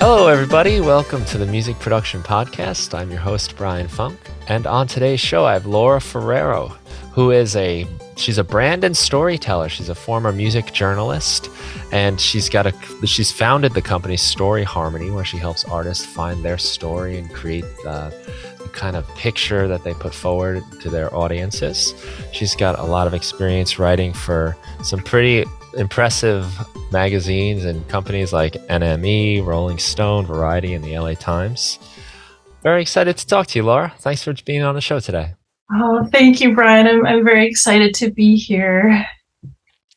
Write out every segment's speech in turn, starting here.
Hello, everybody. Welcome to the Music Production Podcast. I'm your host, Brian Funk. And on today's show, I have Laura Ferreiro, who is she's a brand and storyteller. She's a former music journalist, and she's founded the company Story Harmony, where she helps artists find their story and create the kind of picture that they put forward to their audiences. She's got a lot of experience writing for some pretty impressive magazines and companies like NME, Rolling Stone, Variety, and the LA Times. Very excited to talk to you, Laura. Thanks for being on the show today. Oh, thank you, Brian. I'm very excited to be here.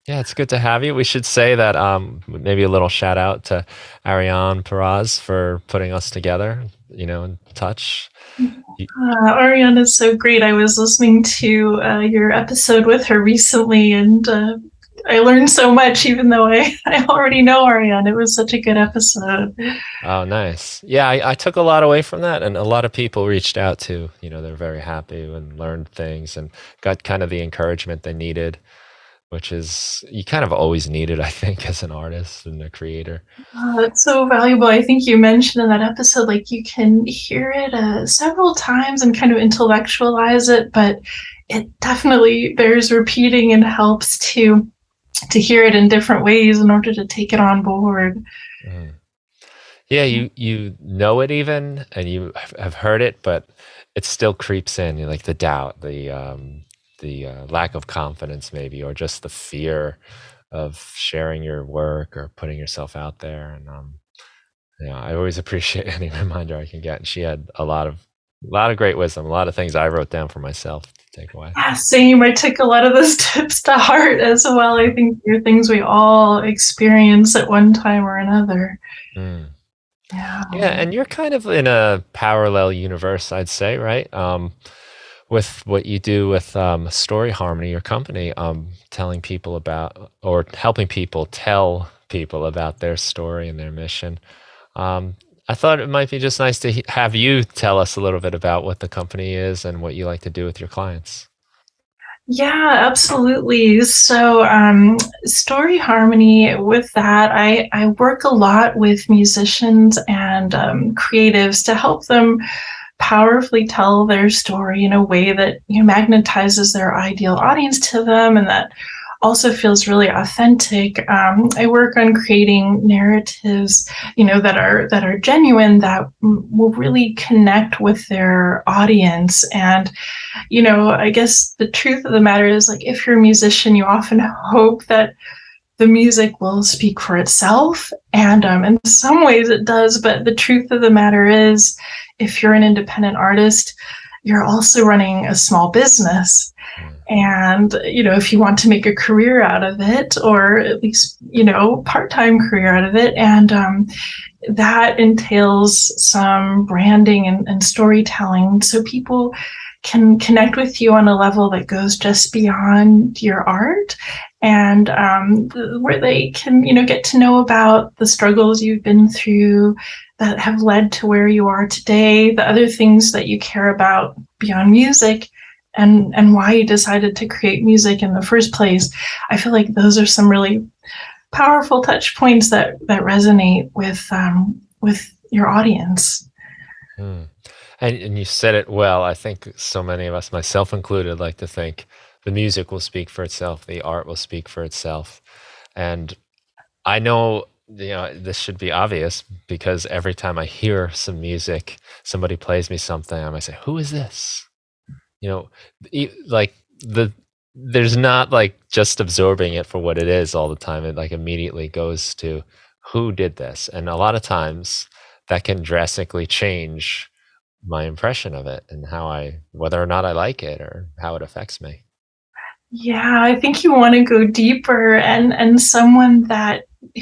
Yeah, it's good to have you. We should say that maybe a little shout out to Ariane Peraz for putting us together, in touch. Ariane is so great. I was listening to your episode with her recently, and I learned so much, even though I already know Ariane. It was such a good episode. Oh, nice. Yeah, I took a lot away from that, and a lot of people reached out too. They're very happy and learned things and got kind of the encouragement they needed, which is you kind of always needed, I think, as an artist and a creator. It's so valuable. I think you mentioned in that episode, like you can hear it several times and kind of intellectualize it, but it definitely bears repeating and helps to hear it in different ways in order to take it on board. Mm. Yeah, you know it even, and you have heard it, but it still creeps in, like the doubt, the lack of confidence maybe, or just the fear of sharing your work or putting yourself out there. And I always appreciate any reminder I can get. And she had a lot of great wisdom, a lot of things I wrote down for myself to take away. Yeah, same. I took a lot of those tips to heart as well. I think they're things we all experience at one time or another. Mm. Yeah, and you're kind of in a parallel universe, I'd say, right? With what you do with Story Harmony, your company, telling people about, or helping people tell people about their story and their mission. I thought it might be just nice to have you tell us a little bit about what the company is and what you like to do with your clients. yeah, absolutely. So Story Harmony, with that, I work a lot with musicians and creatives to help them powerfully tell their story in a way that magnetizes their ideal audience to them, and that also feels really authentic. I work on creating narratives, that are genuine, that will really connect with their audience. And, I guess the truth of the matter is, like, if you're a musician, you often hope that the music will speak for itself. And in some ways it does, but the truth of the matter is, if you're an independent artist, you're also running a small business. And, if you want to make a career out of it, or at least, part-time career out of it, and that entails some branding and storytelling, so people can connect with you on a level that goes just beyond your art, and where they can, get to know about the struggles you've been through that have led to where you are today, the other things that you care about beyond music, and why you decided to create music in the first place. I feel like those are some really powerful touch points that resonate with your audience. And you said it well. I think so many of us, myself included, like to think the music will speak for itself, the art will speak for itself. And I know, this should be obvious, because every time I hear some music, somebody plays me something, I might say, who is this? There's not like just absorbing it for what it is all the time. It like immediately goes to who did this. And a lot of times that can drastically change my impression of it and whether or not I like it or how it affects me. Yeah, I think you want to go deeper, and someone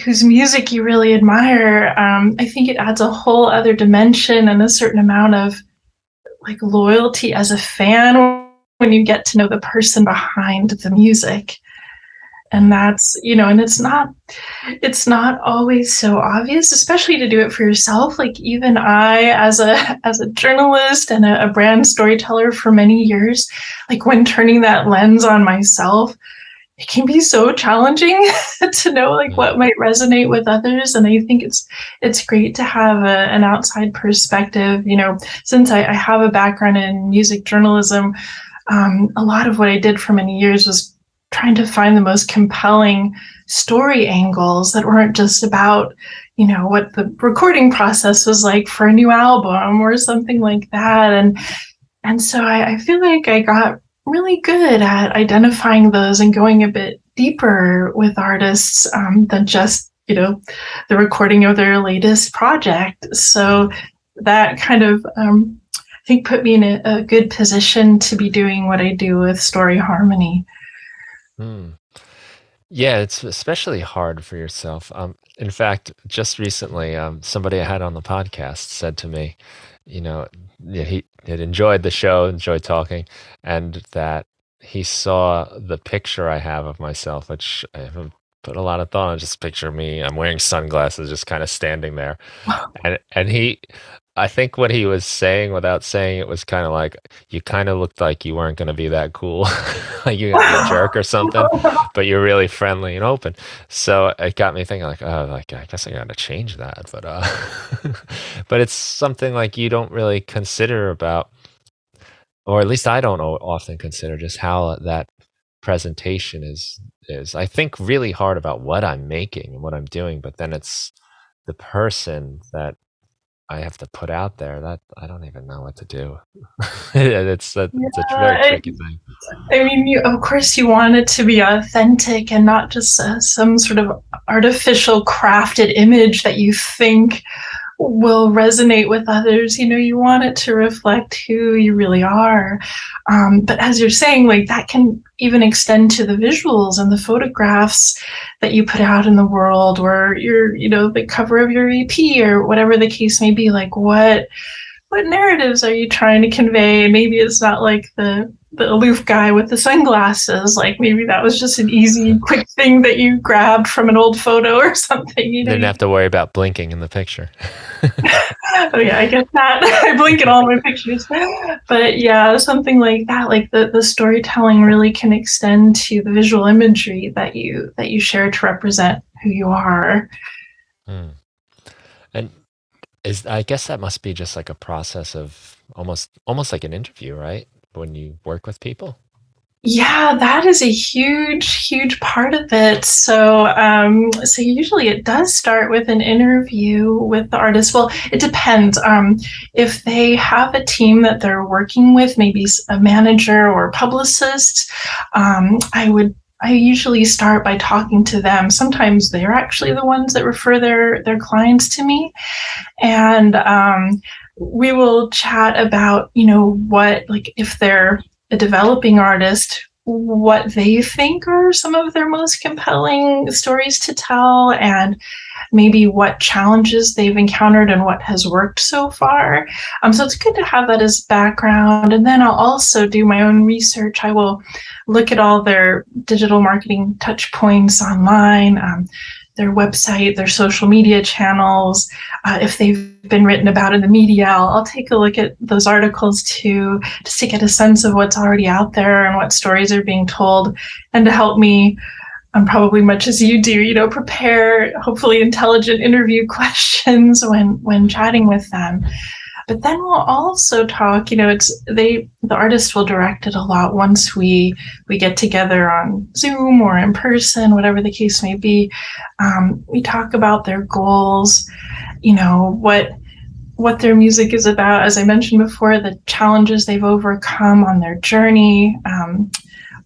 whose music you really admire, I think it adds a whole other dimension and a certain amount of like loyalty as a fan when you get to know the person behind the music. And that's, and it's not always so obvious, especially to do it for yourself. Like even I, as a journalist and a brand storyteller for many years, like when turning that lens on myself, it can be so challenging to know like what might resonate with others. And I think it's great to have an outside perspective. Since I have a background in music journalism, a lot of what I did for many years was trying to find the most compelling story angles that weren't just about, what the recording process was like for a new album or something like that. And so I feel like I got really good at identifying those and going a bit deeper with artists than just, the recording of their latest project. So that kind of, I think, put me in a good position to be doing what I do with story harmony. Yeah, it's especially hard for yourself. In fact, just recently, somebody I had on the podcast said to me, yeah, he had enjoyed the show, enjoyed talking, and that he saw the picture I have of myself, which I haven't put a lot of thought on. Just picture me, I'm wearing sunglasses, just kind of standing there, and I think what he was saying without saying it was kind of like, you kind of looked like you weren't going to be that cool, like you're gonna be a jerk or something, but you're really friendly and open. So it got me thinking, like, oh, like I guess I got to change that, but but it's something like you don't really consider about, or at least I don't often consider just how that presentation is I think really hard about what I'm making and what I'm doing, but then it's the person that I have to put out there that I don't even know what to do. It's a very tricky thing. I mean, of course, you want it to be authentic and not just some sort of artificial crafted image that you think will resonate with others. You want it to reflect who you really are. But as you're saying, like that can even extend to the visuals and the photographs that you put out in the world, or the cover of your EP or whatever the case may be. Like what narratives are you trying to convey? Maybe it's not like the aloof guy with the sunglasses. Like maybe that was just an easy, quick thing that you grabbed from an old photo or something. Didn't have to worry about blinking in the picture. Oh yeah, I get that. I blink in all my pictures. But yeah, something like that, like the storytelling really can extend to the visual imagery that you share to represent who you are. And I guess that must be just like a process of almost like an interview, right? When you work with people. Yeah, that is a huge part of it. So, so usually it does start with an interview with the artist. Well, it depends. If they have a team that they're working with, maybe a manager or a publicist, I usually start by talking to them. Sometimes they're actually the ones that refer their clients to me, and we will chat about, what, like if they're a developing artist, what they think are some of their most compelling stories to tell, and maybe what challenges they've encountered and what has worked so far. So it's good to have that as background. And then I'll also do my own research. I will look at all their digital marketing touch points online, their website, their social media channels. If they've been written about in the media, I'll take a look at those articles too, just to get a sense of what's already out there and what stories are being told, and to help me, probably much as you do, prepare hopefully intelligent interview questions when chatting with them. But then we'll also talk, the artist will direct it a lot once we get together on Zoom or in person, whatever the case may be. We talk about their goals, what their music is about. As I mentioned before, the challenges they've overcome on their journey,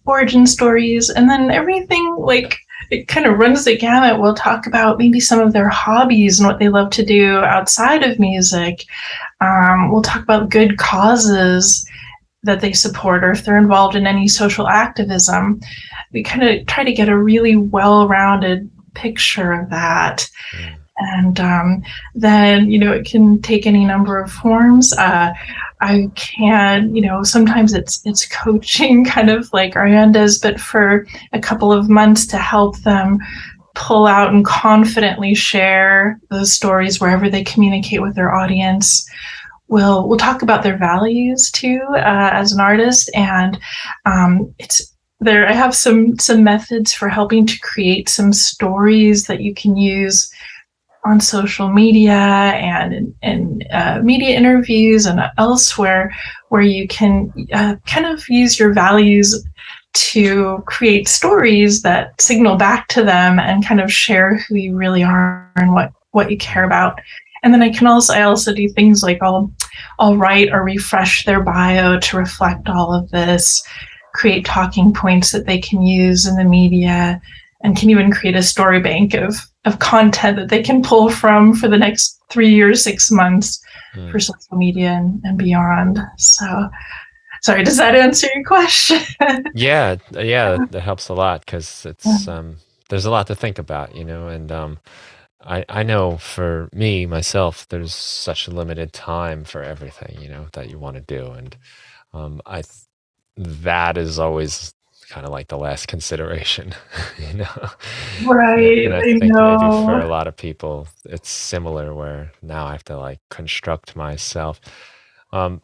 origin stories, and then everything, like, it kind of runs the gamut. We'll talk about maybe some of their hobbies and what they love to do outside of music. We'll talk about good causes that they support, or if they're involved in any social activism. We kind of try to get a really well-rounded picture of that. And then, it can take any number of forms. I can, sometimes it's coaching, kind of like Ariane does, but for a couple of months to help them pull out and confidently share those stories wherever they communicate with their audience. We'll talk about their values too, as an artist, and it's there, I have some methods for helping to create some stories that you can use on social media and in media interviews and elsewhere, where you can kind of use your values to create stories that signal back to them and kind of share who you really are and what you care about. And then I also do things like I'll write or refresh their bio to reflect all of this, create talking points that they can use in the media, and can even create a story bank of content that they can pull from for the next 3 years, 6 months for social media and beyond. So, sorry, does that answer your question? Yeah, that helps a lot because it's there's a lot to think about, and I know for me myself, there's such a limited time for everything, that you want to do, and that is always kind of like the last consideration, you know. Right, And I I think maybe for know. a lot of people, it's similar where now I have to like construct myself. Um,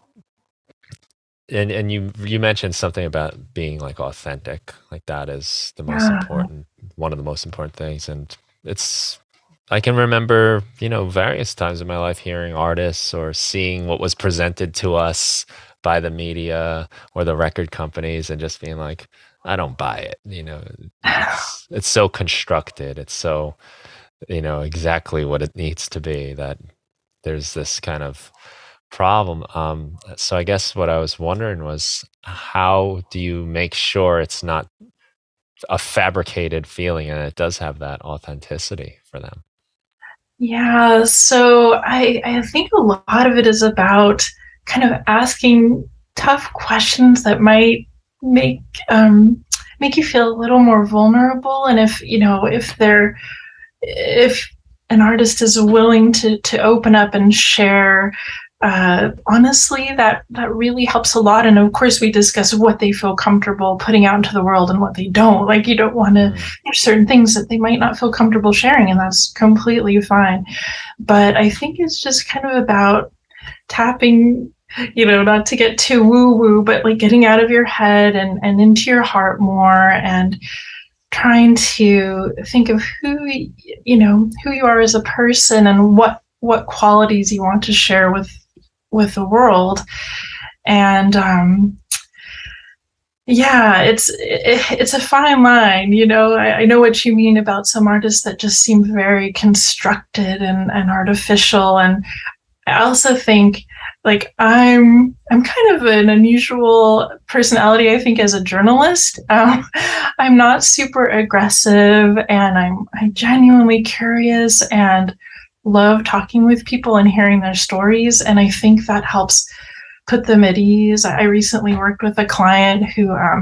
and you mentioned something about being like authentic, like that is the most Yeah. important, one of the most important things. And it's I can remember, various times in my life hearing artists or seeing what was presented to us by the media or the record companies and just being like, I don't buy it. It's so constructed. It's so, exactly what it needs to be, that there's this kind of problem. So I guess what I was wondering was, how do you make sure it's not a fabricated feeling and it does have that authenticity for them? Yeah, so I think a lot of it is about kind of asking tough questions that might make make you feel a little more vulnerable. And if an artist is willing to open up and share honestly, that really helps a lot. And of course, we discuss what they feel comfortable putting out into the world and what they don't. Like, you don't want to, there's certain things that they might not feel comfortable sharing, and that's completely fine. But I think it's just kind of about tapping, not to get too woo woo, but like getting out of your head and into your heart more, and trying to think of who you are as a person, and what qualities you want to share with the world. And yeah, it's a fine line. I know what you mean about some artists that just seem very constructed and artificial. And I also think, like, I'm kind of an unusual personality, I think, as a journalist. I'm not super aggressive, and I'm genuinely curious and love talking with people and hearing their stories. And I think that helps put them at ease. I recently worked with a client who I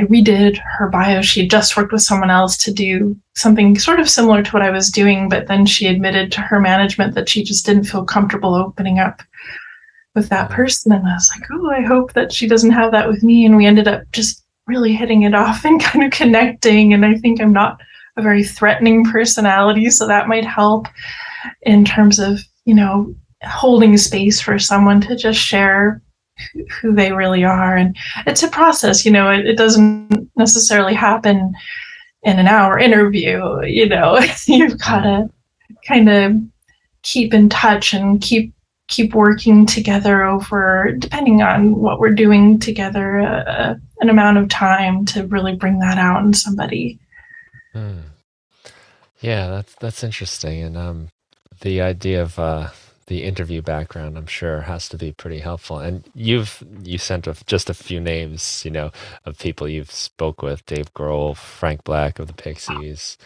redid her bio. She had just worked with someone else to do something sort of similar to what I was doing, but then she admitted to her management that she just didn't feel comfortable opening up with that person. And I was like, oh, I hope that she doesn't have that with me. And we ended up just really hitting it off and kind of connecting. And I think I'm not a very threatening personality, so that might help in terms of, holding space for someone to just share who they really are. And it's a process, it doesn't necessarily happen in an hour interview. You've got to kind of keep in touch and keep working together over, depending on what we're doing together, an amount of time to really bring that out in somebody. Yeah, that's interesting. And the idea of the interview background, I'm sure, has to be pretty helpful. And you sent just a few names, of people you've spoke with: Dave Grohl, Frank Black of the Pixies,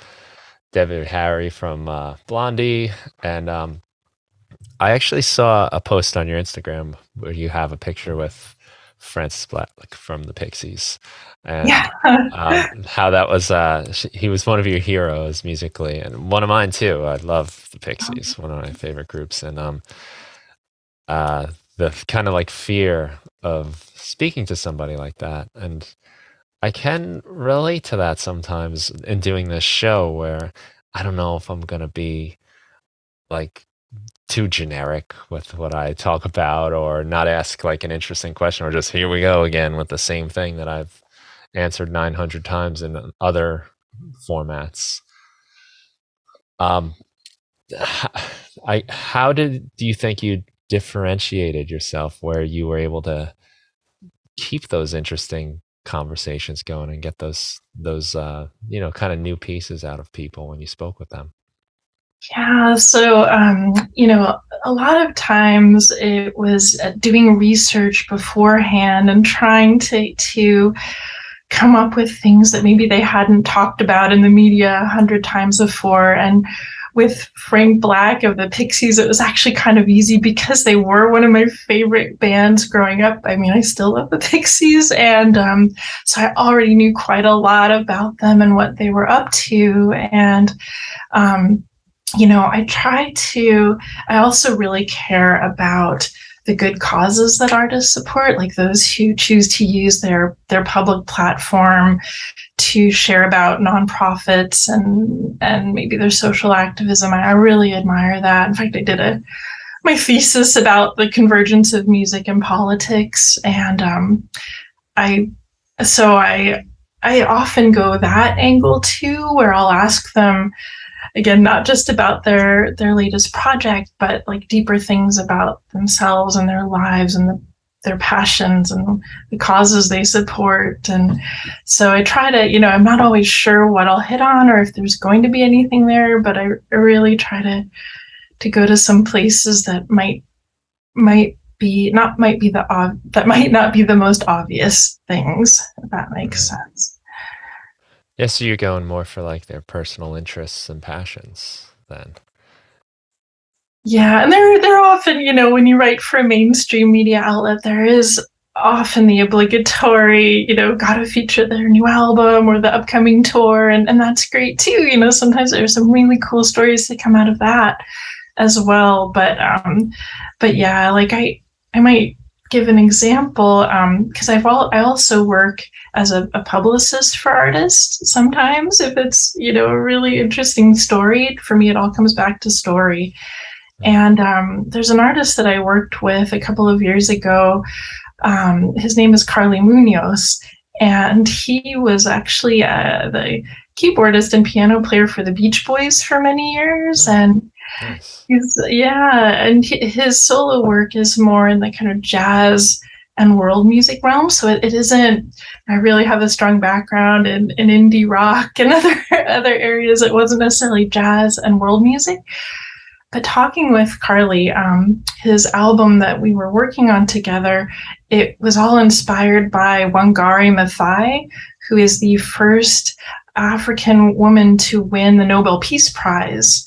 David Harry from Blondie, and I actually saw a post on your Instagram where you have a picture with Francis Black, like, from the Pixies, Yeah. and how that was. He was one of your heroes musically, and one of mine too. I love the Pixies, one of my favorite groups, and the kind of like fear of speaking to somebody like that, and I can relate to that sometimes in doing this show, where I don't know if I'm gonna be like too generic with what I talk about, or not ask like an interesting question, or just here we go again with the same thing that I've answered 900 times in other formats. Um, how do you think you differentiated yourself where you were able to keep those interesting conversations going and get those kind of new pieces out of people when you spoke with them? Yeah, so a lot of times it was doing research beforehand and trying to come up with things that maybe they hadn't talked about in the media 100 times before. And with Frank Black of the Pixies, it was actually kind of easy because they were one of my favorite bands growing up. I mean, I still love the Pixies, and so I already knew quite a lot about them and what they were up to. And um, I also really care about the good causes that artists support, like those who choose to use their public platform to share about nonprofits and maybe their social activism. I really admire that. In fact, I did my thesis about the convergence of music and politics, and I so I often go that angle too, where I'll ask them again, not just about their latest project, but like deeper things about themselves and their lives and their passions and the causes they support. And so I try to, I'm not always sure what I'll hit on or if there's going to be anything there, but I really try to go to some places that might not be the most obvious things, if that makes sense. Yeah, so you're going more for like their personal interests and passions then. Yeah, and they're often, when you write for a mainstream media outlet, there is often the obligatory, gotta feature their new album or the upcoming tour, and that's great too. Sometimes there's some really cool stories that come out of that as well. But yeah, like I might give an example because I also work as a publicist for artists. Sometimes if it's a really interesting story, for me it all comes back to story. And there's an artist that I worked with a couple of years ago. His name is Carly Munoz, and he was actually the keyboardist and piano player for the Beach Boys for many years. And nice. His solo work is more in the kind of jazz and world music realm. So it isn't. I really have a strong background in indie rock and other areas. It wasn't necessarily jazz and world music. But talking with Carly, his album that we were working on together, it was all inspired by Wangari Maathai, who is the first African woman to win the Nobel Peace Prize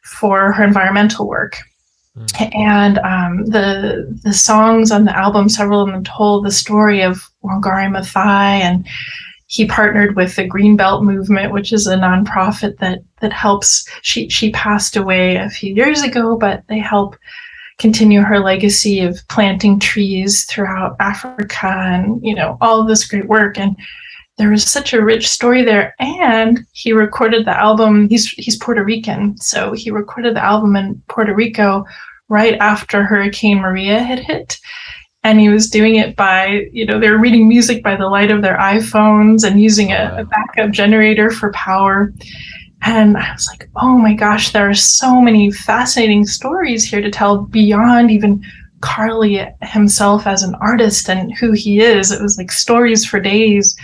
for her environmental work. And the songs on the album, several of them told the story of Wangari Maathai, and he partnered with the Green Belt Movement, which is a nonprofit that helps. She passed away a few years ago, but they help continue her legacy of planting trees throughout Africa and all of this great work. And there was such a rich story there. And he recorded the album. He's Puerto Rican, so he recorded the album in Puerto Rico right after Hurricane Maria had hit. And he was doing it by, they were reading music by the light of their iPhones and using a backup generator for power. And I was like, oh my gosh, there are so many fascinating stories here to tell beyond even Carly himself as an artist and who he is. It was like stories for days.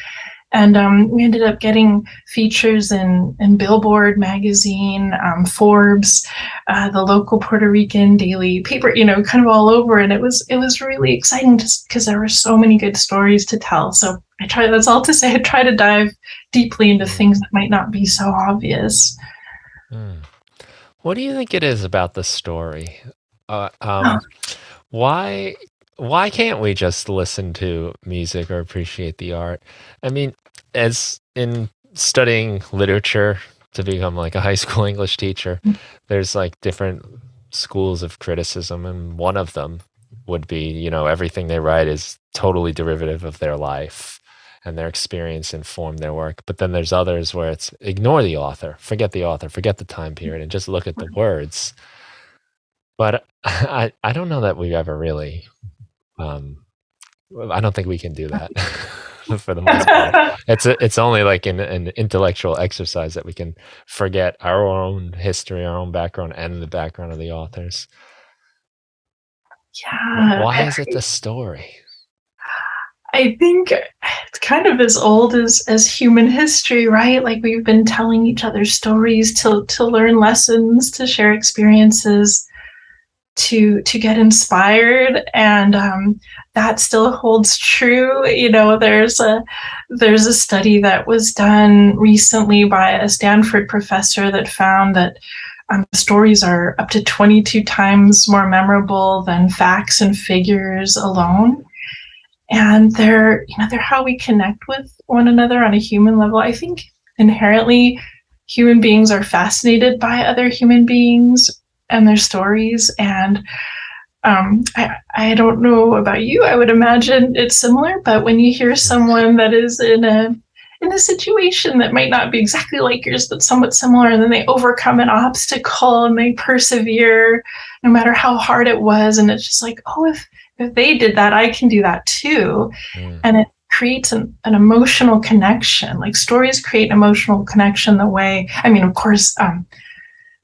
And we ended up getting features in Billboard magazine, Forbes, the local Puerto Rican daily paper, kind of all over. And it was really exciting just because there were so many good stories to tell. So that's all to say, I try to dive deeply into things that might not be so obvious. What do you think it is about the story? Why can't we just listen to music or appreciate the art? I mean, as in studying literature to become like a high school English teacher, there's like different schools of criticism, and one of them would be, everything they write is totally derivative of their life and their experience inform their work. But then there's others where it's ignore the author, forget the time period, and just look at the words. But I don't know that we've ever really I don't think we can do that. for the most part. It's only like an intellectual exercise that we can forget our own history, our own background, and the background of the authors. Yeah, Why is it the story? I think it's kind of as old as human history, right? Like we've been telling each other stories to learn lessons, to share experiences, to get inspired, and that still holds true. There's a study that was done recently by a Stanford professor that found that stories are up to 22 times more memorable than facts and figures alone. And they're how we connect with one another on a human level. I think inherently human beings are fascinated by other human beings and their stories. And I don't know about you, I would imagine it's similar, but when you hear someone that is in a situation that might not be exactly like yours, but somewhat similar, and then they overcome an obstacle and they persevere no matter how hard it was, and it's just like, oh, if they did that, I can do that too. And it creates an emotional connection. Like stories create an emotional connection the way, of course,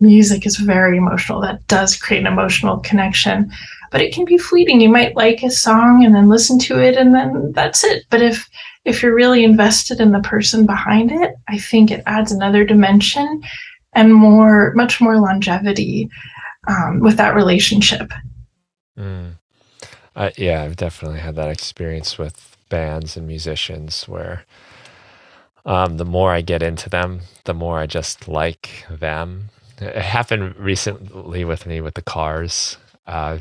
music is very emotional. That does create an emotional connection, but it can be fleeting. You might like a song and then listen to it and then that's it. But if you're really invested in the person behind it, I think it adds another dimension and much more longevity with that relationship. Yeah, I've definitely had that experience with bands and musicians where the more I get into them, the more I just like them. It happened recently with me with the Cars. The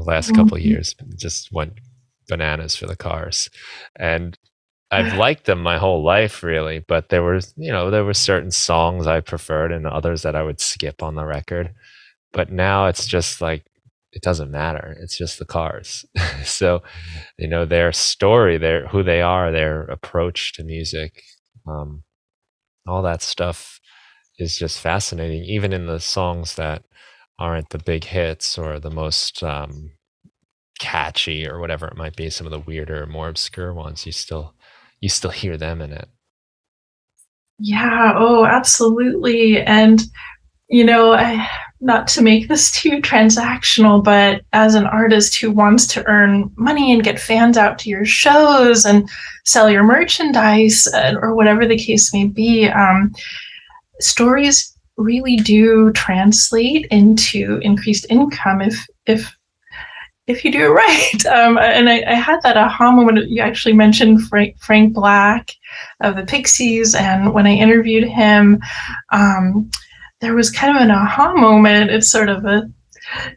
last couple of years just went bananas for the Cars. And I've liked them my whole life, really, but there were certain songs I preferred and others that I would skip on the record. But now it's just like, it doesn't matter. It's just the Cars. So, their story, who they are, their approach to music, all that stuff is just fascinating. Even in the songs that aren't the big hits or the most catchy or whatever it might be, some of the weirder, more obscure ones, you still hear them in it. Yeah, oh, absolutely. And not to make this too transactional, but as an artist who wants to earn money and get fans out to your shows and sell your merchandise or whatever the case may be, stories really do translate into increased income if you do it right. And I had that aha moment. You actually mentioned Frank Black of the Pixies, and when I interviewed him, there was kind of an aha moment. It's sort of an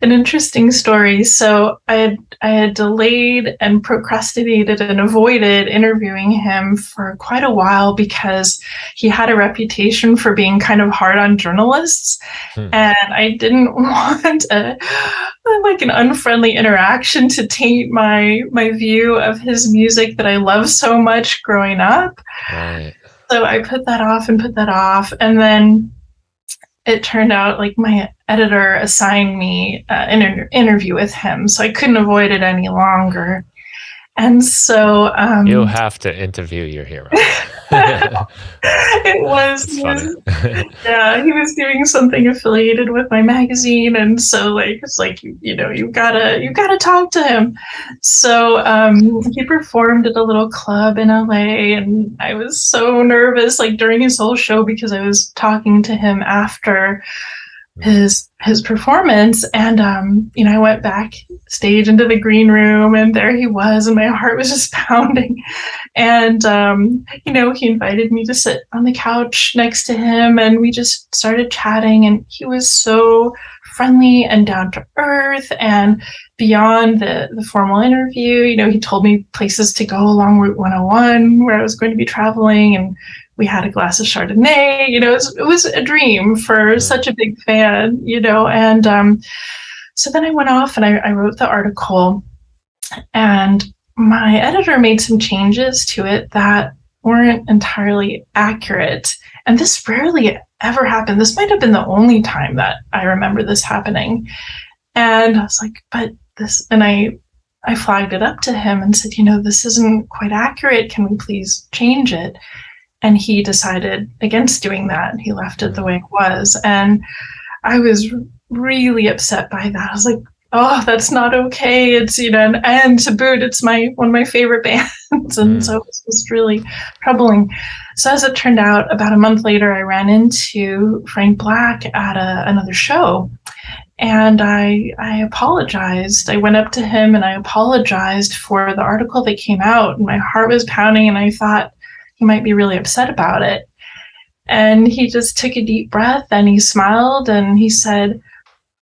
interesting story. So I had delayed and procrastinated and avoided interviewing him for quite a while because he had a reputation for being kind of hard on journalists, and I didn't want an unfriendly interaction to taint my view of his music that I love so much growing up. Right. So I put that off, and then it turned out like my editor assigned me an interview with him, so I couldn't avoid it any longer. And so you'll have to interview your hero. It was funny. Yeah, he was doing something affiliated with my magazine, and so it's like you gotta talk to him. So he performed at a little club in LA, and I was so nervous during his whole show because I was talking to him after his performance, and I went backstage into the green room, and there he was, and my heart was just pounding. And he invited me to sit on the couch next to him, and we just started chatting, and he was so friendly and down to earth. And beyond the formal interview, he told me places to go along Route 101 where I was going to be traveling, and we had a glass of Chardonnay. It was a dream for such a big fan, and so then I went off and I wrote the article, and my editor made some changes to it that weren't entirely accurate. And this rarely ever happened. This might have been the only time that I remember this happening. And I was like, but this, and I I flagged it up to him and said, this isn't quite accurate. Can we please change it? And he decided against doing that. He left it the way it was. And I was really upset by that. I was like, oh, that's not okay. It's, and to boot, it's one of my favorite bands. And so it was really troubling. So as it turned out, about a month later, I ran into Frank Black at another show. And I apologized. I went up to him and I apologized for the article that came out. And my heart was pounding and I thought he might be really upset about it. And he just took a deep breath and he smiled and he said,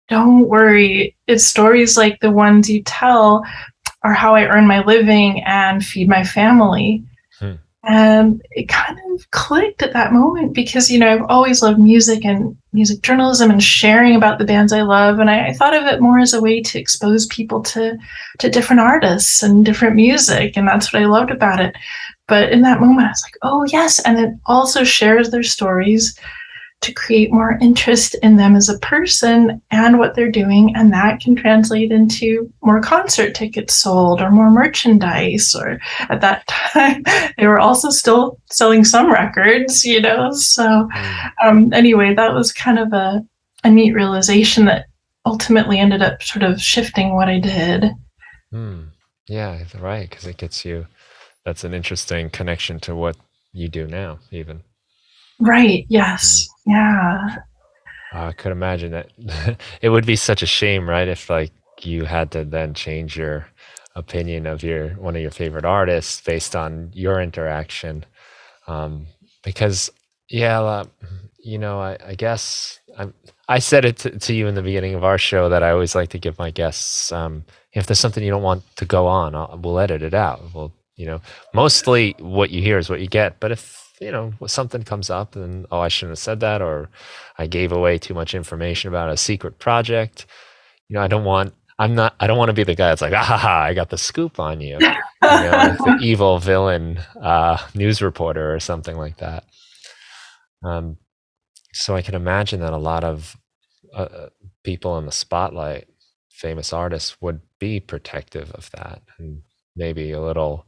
"Don't worry. It's stories like the ones you tell are how I earn my living and feed my family." And it kind of clicked at that moment because, I've always loved music and music journalism and sharing about the bands I love. And I thought of it more as a way to expose people to different artists and different music. And that's what I loved about it. But in that moment, I was like, oh, yes. And it also shares their stories to create more interest in them as a person and what they're doing. And that can translate into more concert tickets sold or more merchandise. Or at that time, they were also still selling some records, So anyway, that was kind of a neat realization that ultimately ended up sort of shifting what I did. Yeah, right. Because it gets you, that's an interesting connection to what you do now, even. Right. Yes. Yeah. I could imagine that it would be such a shame, right? If like you had to then change your opinion of one of your favorite artists based on your interaction. Because I guess I said it to you in the beginning of our show that I always like to give my guests, if there's something you don't want to go on, we'll edit it out. Mostly what you hear is what you get. But if something comes up and, I shouldn't have said that, or I gave away too much information about a secret project, I don't want to be the guy that's like, I got the scoop on you, like the evil villain news reporter or something like that. So I can imagine that a lot of people in the spotlight, famous artists, would be protective of that, and maybe a little,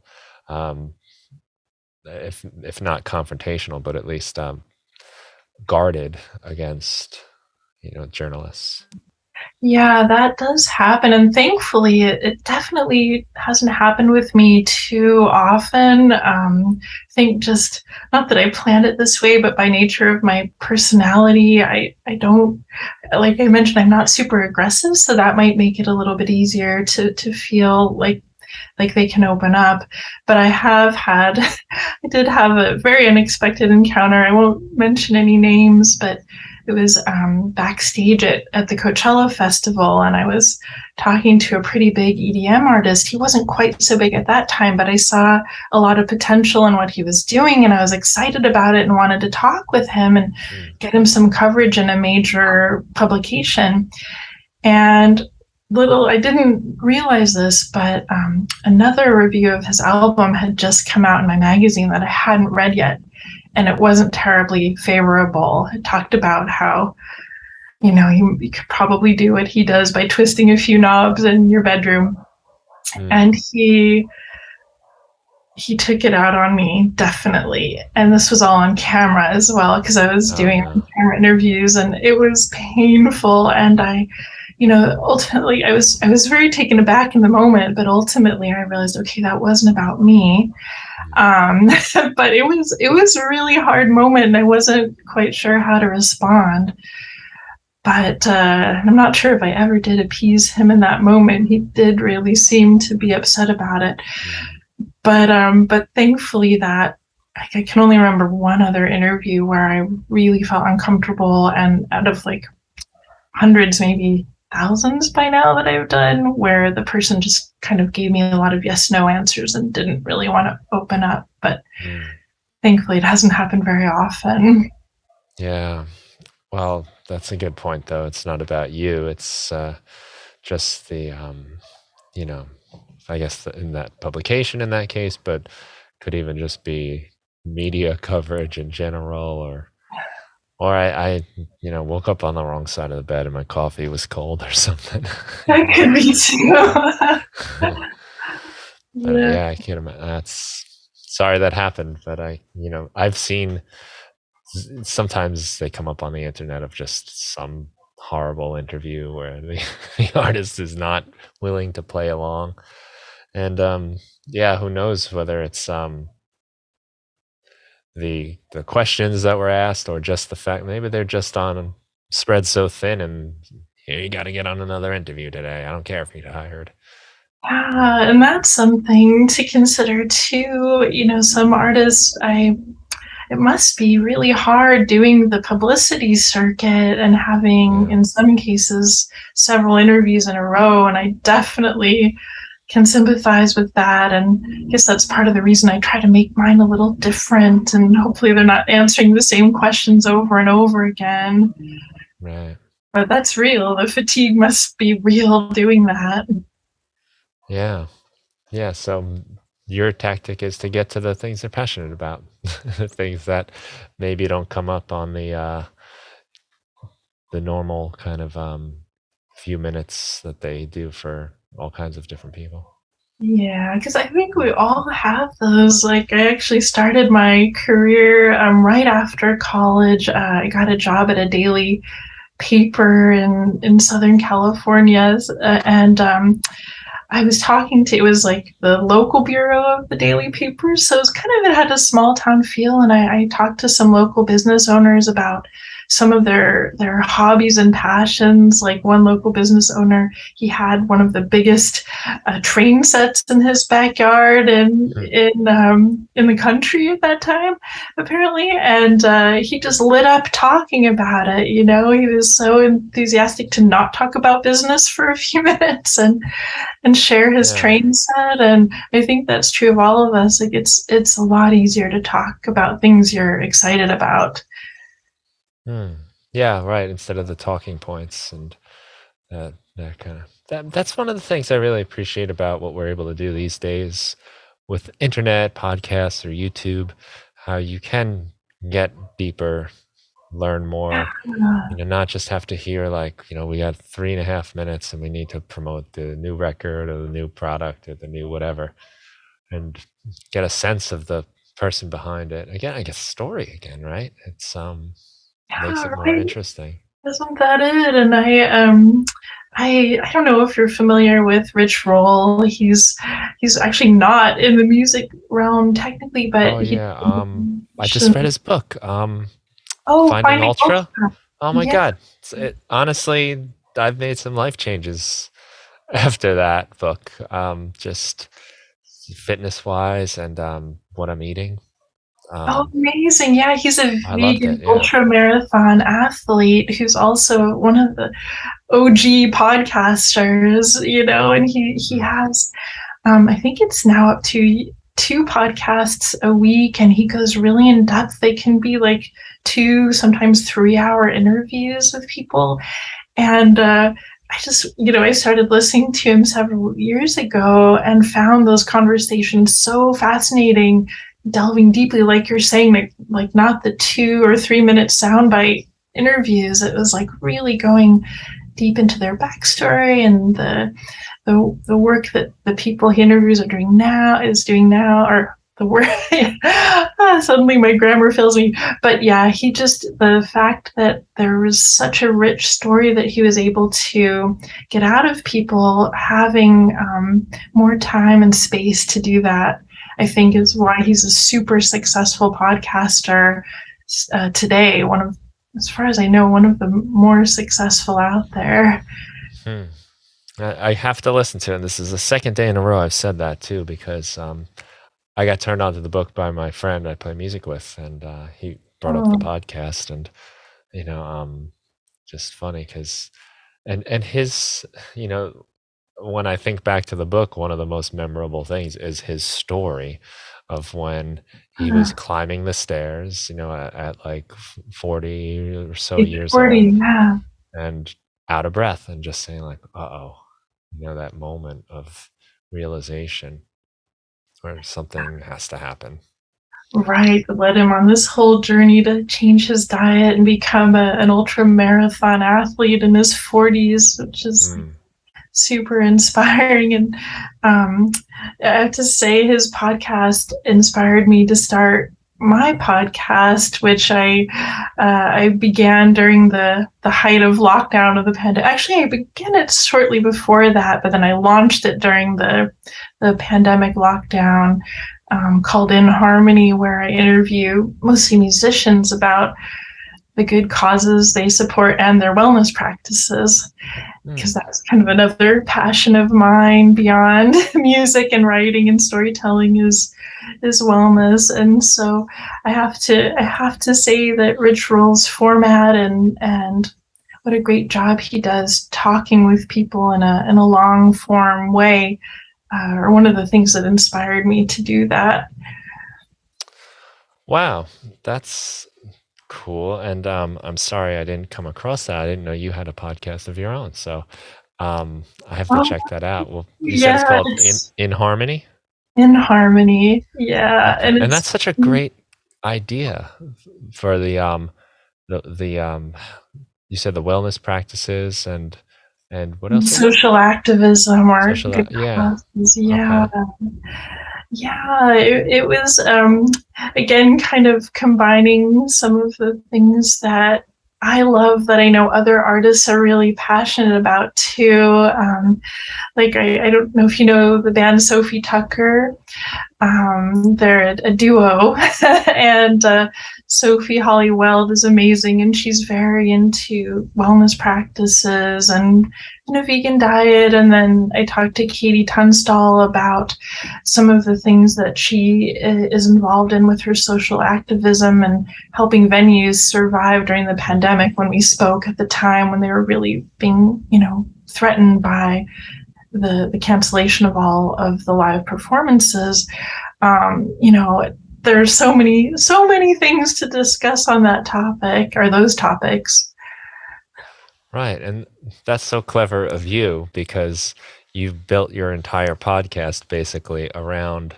if not confrontational, but at least guarded against, journalists. Yeah, that does happen. And thankfully, it definitely hasn't happened with me too often. I think just, not that I planned it this way, but by nature of my personality, I don't, like I mentioned, I'm not super aggressive. So that might make it a little bit easier to feel like they can open up. But I did have a very unexpected encounter. I won't mention any names, but it was backstage at the Coachella Festival, and I was talking to a pretty big EDM artist. He wasn't quite so big at that time, but I saw a lot of potential in what he was doing, and I was excited about it and wanted to talk with him and get him some coverage in a major publication. And I didn't realize this, but another review of his album had just come out in my magazine that I hadn't read yet. And it wasn't terribly favorable. It talked about how, you could probably do what he does by twisting a few knobs in your bedroom. And he took it out on me, definitely. And this was all on camera as well, because I was doing camera interviews, and it was painful. And ultimately I was very taken aback in the moment, but ultimately I realized, okay, that wasn't about me. But it was a really hard moment, and I wasn't quite sure how to respond. But I'm not sure if I ever did appease him in that moment. He did really seem to be upset about it. But thankfully that I can only remember one other interview where I really felt uncomfortable, and out of like hundreds, maybe thousands by now that I've done, where the person just kind of gave me a lot of yes/no answers and didn't really want to open up. But thankfully it hasn't happened very often. Yeah. Well, that's a good point, though. It's not about you. It's just the, I guess in that publication in that case, but could even just be media coverage in general, or I woke up on the wrong side of the bed and my coffee was cold or something. That could be too. But Yeah. yeah, I can't imagine. That's sorry that happened, but I've seen sometimes they come up on the internet of just some horrible interview where the artist is not willing to play along. And yeah, who knows whether it's the questions that were asked or just the fact maybe they're just on spread so thin and here you got to get on another interview today. I don't care if you get hired. Yeah, and that's something to consider too. Some artists, it must be really hard doing the publicity circuit and having, Yeah. in some cases, several interviews in a row. And I definitely can sympathize with that. And I guess that's part of the reason I try to make mine a little different. And hopefully they're not answering the same questions over and over again. Right. But that's real. The fatigue must be real doing that. Yeah. Yeah. So your tactic is to get to the things they're passionate about, the things that maybe don't come up on the normal kind of few minutes that they do for all kinds of different people. Yeah, because I think we all have those. Like, I actually started my career right after college. I got a job at a daily paper in Southern California, and I was talking to, it was like the local bureau of the daily papers. So it had a small town feel. And I talked to some local business owners about some of their hobbies and passions. Like one local business owner, he had one of the biggest train sets in his backyard and in the country at that time, apparently. And he just lit up talking about it. He was so enthusiastic to not talk about business for a few minutes and share his train set. And I think that's true of all of us. Like it's a lot easier to talk about things you're excited about. Yeah, right. Instead of the talking points and that kind of that's one of the things I really appreciate about what we're able to do these days with internet podcasts or YouTube, how you can get deeper, learn more, not just have to hear like, we got 3.5 minutes and we need to promote the new record or the new product or the new whatever, and get a sense of the person behind it. Again, I guess story again, right? It's makes it more interesting. Isn't that it? And I don't know if you're familiar with Rich Roll. He's actually not in the music realm technically, but I just read his book. Finding Ultra. Oh my God. Honestly, I've made some life changes after that book. Just fitness wise and what I'm eating. Amazing. Yeah, he's a vegan ultra marathon athlete who's also one of the OG podcasters, and he has I think it's now up to 2 podcasts a week, and he goes really in depth. They can be like 2, sometimes 3-hour interviews with people. And I started listening to him several years ago and found those conversations so fascinating, delving deeply, like you're saying, like not the 2 or 3 minute soundbite interviews. It was like really going deep into their backstory and the work that the people he interviews are doing now, or the work. Suddenly my grammar fails me. But yeah, the fact that there was such a rich story that he was able to get out of people, having more time and space to do that, I think is why he's a super successful podcaster today. As far as I know, one of the more successful out there. I have to listen to it. And this is the second day in a row I've said that too, because I got turned on to the book by my friend I play music with, and he brought up the podcast, and just funny because and his when I think back to the book, one of the most memorable things is his story of when he was climbing the stairs, at like 40 or so years old, and out of breath, and just saying like, that moment of realization where something has to happen. Right, that led him on this whole journey to change his diet and become an ultra marathon athlete in his 40s, which is super inspiring. And I have to say, his podcast inspired me to start my podcast, which I began during the height of lockdown of the pandemic. Actually, I began it shortly before that, but then I launched it during the pandemic lockdown, called In Harmony, where I interview mostly musicians about the good causes they support and their wellness practices, because that's kind of another passion of mine beyond music and writing and storytelling is wellness. And so I have to say that Rich Roll's format and what a great job he does talking with people in a long form way are one of the things that inspired me to do that. Wow, that's cool. And I'm sorry I didn't come across that. I didn't know you had a podcast of your own. So I have to check that out. Well, you said it's Yeah, called it's In Harmony? In Harmony. Yeah, Okay. and And it's that's such a great idea for the you said the wellness practices and what else was it? social activism or Social, good yeah. causes. Yeah. Okay. Yeah, it was again kind of combining some of the things that I love that I know other artists are really passionate about too. Like I don't know if you know the band Sophie Tucker. They're a duo, and Sophie Hollywell is amazing, and she's very into wellness practices and a vegan diet. And then I talked to Katie Tunstall about some of the things that she is involved in with her social activism and helping venues survive during the pandemic. When we spoke at the time, when they were really being, threatened by the cancellation of all of the live performances, there's so many things to discuss on that topic or those topics. Right. And that's so clever of you because you've built your entire podcast basically around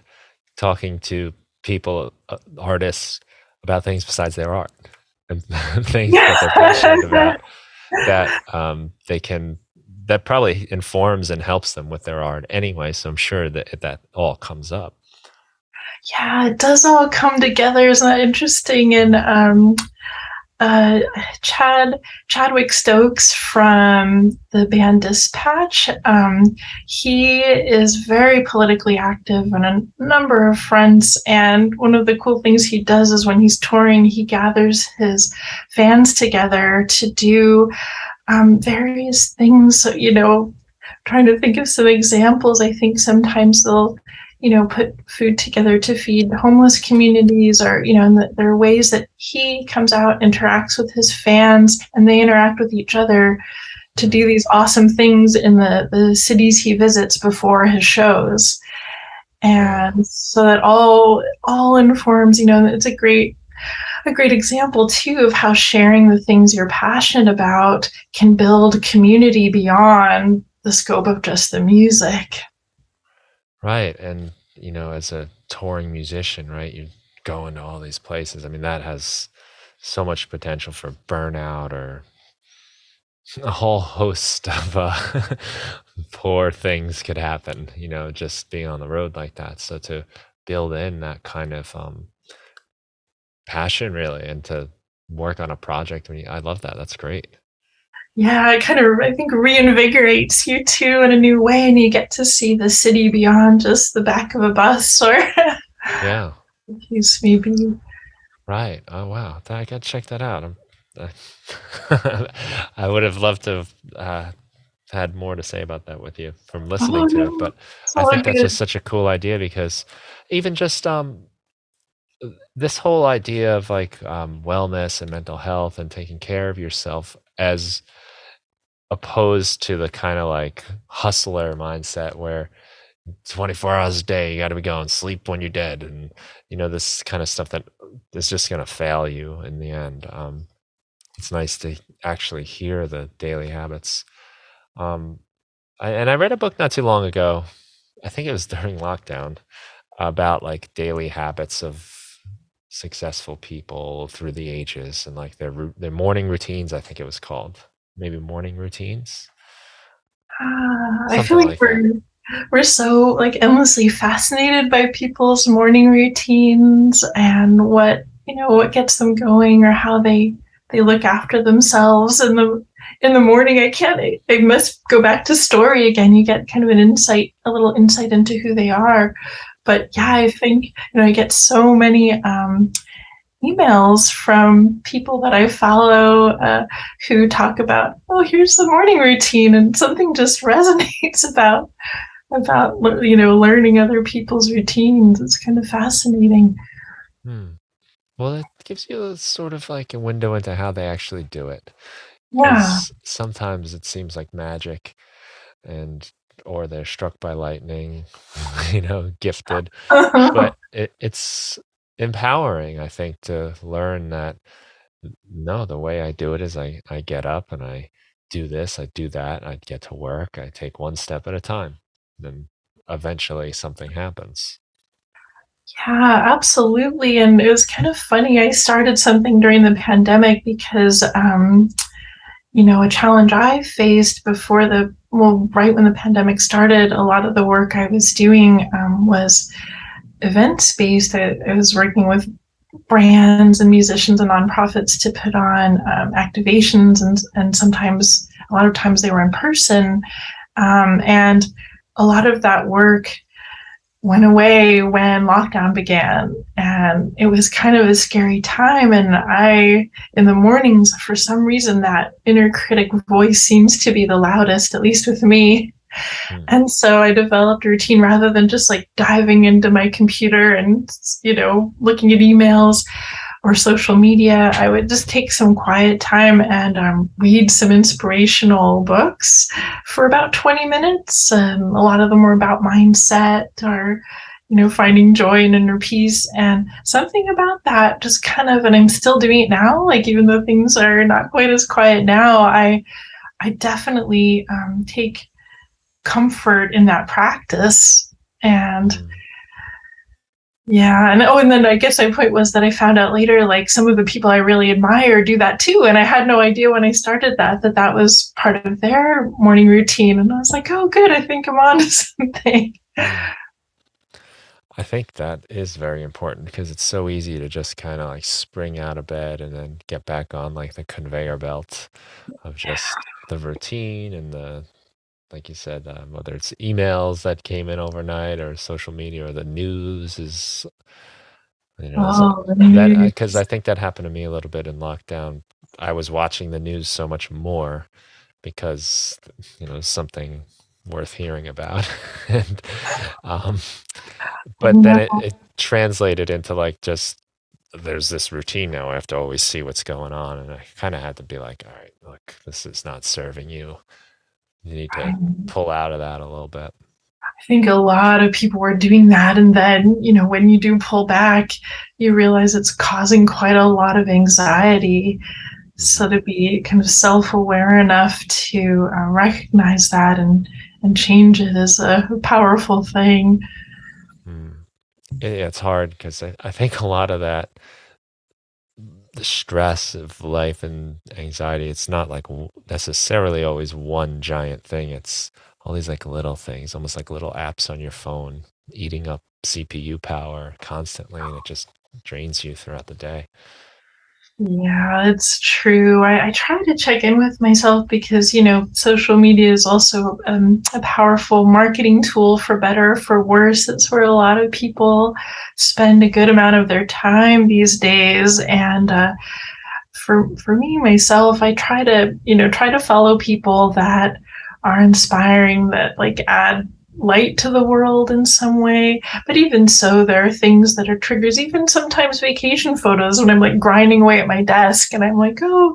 talking to people, artists, about things besides their art and things that they're passionate about that that probably informs and helps them with their art anyway. So I'm sure that all comes up. Yeah, it does all come together. Isn't that interesting? And uh, Chadwick Stokes from the band Dispatch, he is very politically active on a number of fronts. And one of the cool things he does is when he's touring, he gathers his fans together to do various things. So, trying to think of some examples. I think sometimes they'll put food together to feed homeless communities, or, and there are ways that he comes out, interacts with his fans, and they interact with each other to do these awesome things in the cities he visits before his shows. And so that all informs, it's a great example too of how sharing the things you're passionate about can build community beyond the scope of just the music. Right. And, as a touring musician, right, you go into all these places. I mean, that has so much potential for burnout or a whole host of poor things could happen, just being on the road like that. So to build in that kind of passion really and to work on a project, I love that. That's great. Yeah, it kind of, I think, reinvigorates you too in a new way, and you get to see the city beyond just the back of a bus or Yeah. maybe. Right. Oh wow, I gotta check that out. I would have loved to have had more to say about that with you from listening to it, but It's I all think that's good. just such a cool idea because even just this whole idea of like wellness and mental health and taking care of yourself as opposed to the kind of like hustler mindset where 24 hours a day you got to be going sleep when you're dead, and this kind of stuff that is just going to fail you in the end. It's nice to actually hear the daily habits. I read a book not too long ago, I think it was during lockdown, about like daily habits of successful people through the ages and like their morning routines. I think it was called maybe morning routines. I feel something like like that. we're so like endlessly fascinated by people's morning routines and what gets them going or how they look after themselves in the morning. I must go back to story again. You get kind of a little insight into who they are. But yeah, Mm. I think I get so many emails from people that I follow who talk about, oh, here's the morning routine, and something just resonates about learning other people's routines. It's kind of fascinating. Hmm. Well, it gives you sort of like a window into how they actually do it, Yeah. because sometimes it seems like magic, and or they're struck by lightning, gifted. But it's empowering, I think, to learn that no, the way I do it is I get up and I do this, I do that, I get to work, I take one step at a time. Then eventually something happens. Yeah, absolutely. And it was kind of funny. I started something during the pandemic because, a challenge I faced right when the pandemic started, a lot of the work I was doing was events based. I was working with brands and musicians and nonprofits to put on activations, and sometimes, a lot of times, they were in person. And a lot of that work went away when lockdown began, and it was kind of a scary time. And in the mornings, for some reason, that inner critic voice seems to be the loudest, at least with me. Hmm. And so I developed a routine rather than just like diving into my computer and looking at emails or social media. I would just take some quiet time and read some inspirational books for about 20 minutes. A lot of them were about mindset or, finding joy and inner peace. And something about that just kind of, and I'm still doing it now, like even though things are not quite as quiet now, I definitely take comfort in that practice. And Hmm. yeah, and then I guess my point was that I found out later, like some of the people I really admire do that too, and I had no idea when I started that was part of their morning routine, and I was like, oh, good, I think I'm on to something. Hmm. I think that is very important because it's so easy to just kind of like spring out of bed and then get back on like the conveyor belt of just the routine and like you said, whether it's emails that came in overnight or social media or the news is, Oh, the that because I news. think that happened to me a little bit in lockdown. I was watching the news so much more because, something worth hearing about. And, um, I but then it, know. it translated into like just there's this routine now. I have to always see what's going on. And I kind of had to be like, all right, look, this is not serving you. You need to pull out of that a little bit. I think a lot of people were doing that, and then when you do pull back, you realize it's causing quite a lot of anxiety. So Hmm. to be kind of self-aware enough to recognize that and change it is a powerful thing. Mm. Yeah, it's hard because I think a lot of that, the stress of life and anxiety, it's not like necessarily always one giant thing. It's all these like little things, almost like little apps on your phone, eating up CPU power constantly, and it just drains you throughout the day. Yeah, it's true. I try to check in with myself because, social media is also a powerful marketing tool, for better or for worse. It's where a lot of people spend a good amount of their time these days. And for me, myself, I try to follow people that are inspiring, that like add light to the world in some way. But even so, there are things that are triggers, even sometimes vacation photos when I'm like grinding away at my desk and I'm like, oh,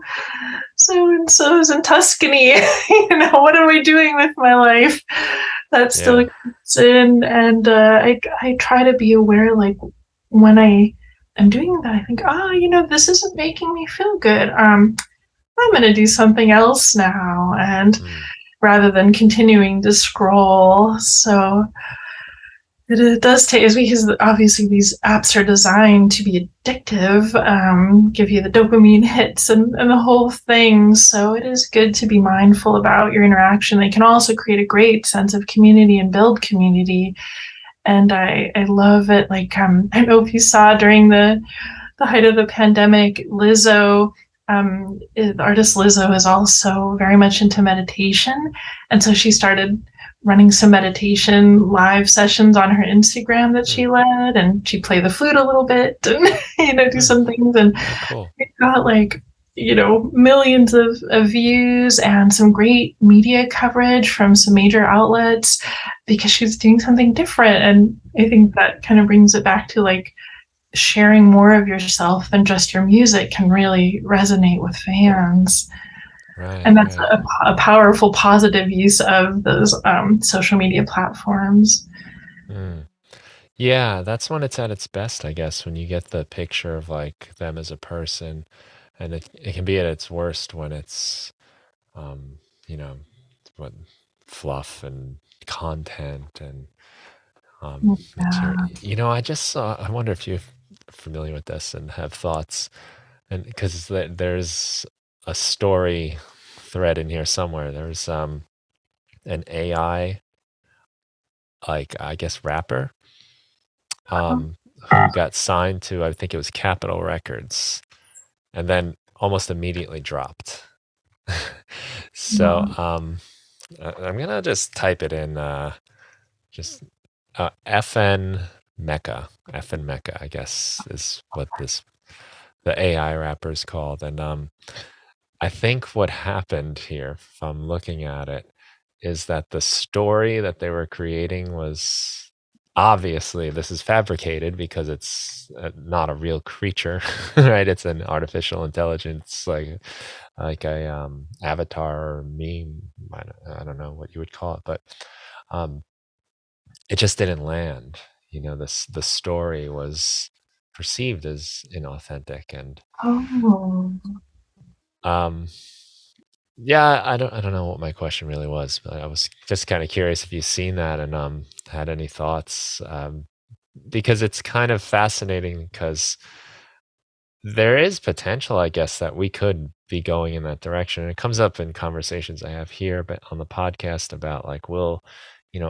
so and so's in Tuscany. What am I doing with my life? That still Yeah. gets in. And I try to be aware, like when I am doing that, I think, oh, this isn't making me feel good. I'm going to do something else now. And Mm. rather than continuing to scroll. So It does take, is because obviously these apps are designed to be addictive, give you the dopamine hits and the whole thing. So it is good to be mindful about your interaction. They can also create a great sense of community and build community. And I love it. Like, I don't know if you saw during the height of the pandemic, Lizzo, the artist Lizzo is also very much into meditation. And so she started running some meditation live sessions on her Instagram that Hmm. she led, and she'd play the flute a little bit and, do Hmm. some things. And Oh, cool. it got like, millions of views and some great media coverage from some major outlets because she's doing something different. And I think that kind of brings it back to like sharing more of yourself than just your music can really resonate with fans. Right, And that's right. a powerful, positive use of those social media platforms. Hmm. Yeah, that's when it's at its best, I guess, when you get the picture of like them as a person, and it can be at its worst when it's um, you know, what fluff and content and material. Yeah. I just saw. I wonder if you're familiar with this and have thoughts, and because there's a story thread in here somewhere. There's an AI, like I guess rapper, who got signed to, I think it was Capitol Records, and then almost immediately dropped. So I'm gonna just type it in, just FN Mecca. FN Mecca, I guess, is what the AI rapper is called. And I think what happened here, if I'm looking at it, is that the story that they were creating was, obviously this is fabricated because it's not a real creature, right? It's an artificial intelligence, like a avatar or meme. I don't know what you would call it, but um, it just didn't land. The story was perceived as inauthentic, and Oh, um, yeah, I don't know what my question really was, but I was just kind of curious if you've seen that and had any thoughts, because it's kind of fascinating because there is potential, I guess, that we could be going in that direction. And it comes up in conversations I have here, but on the podcast about like, will,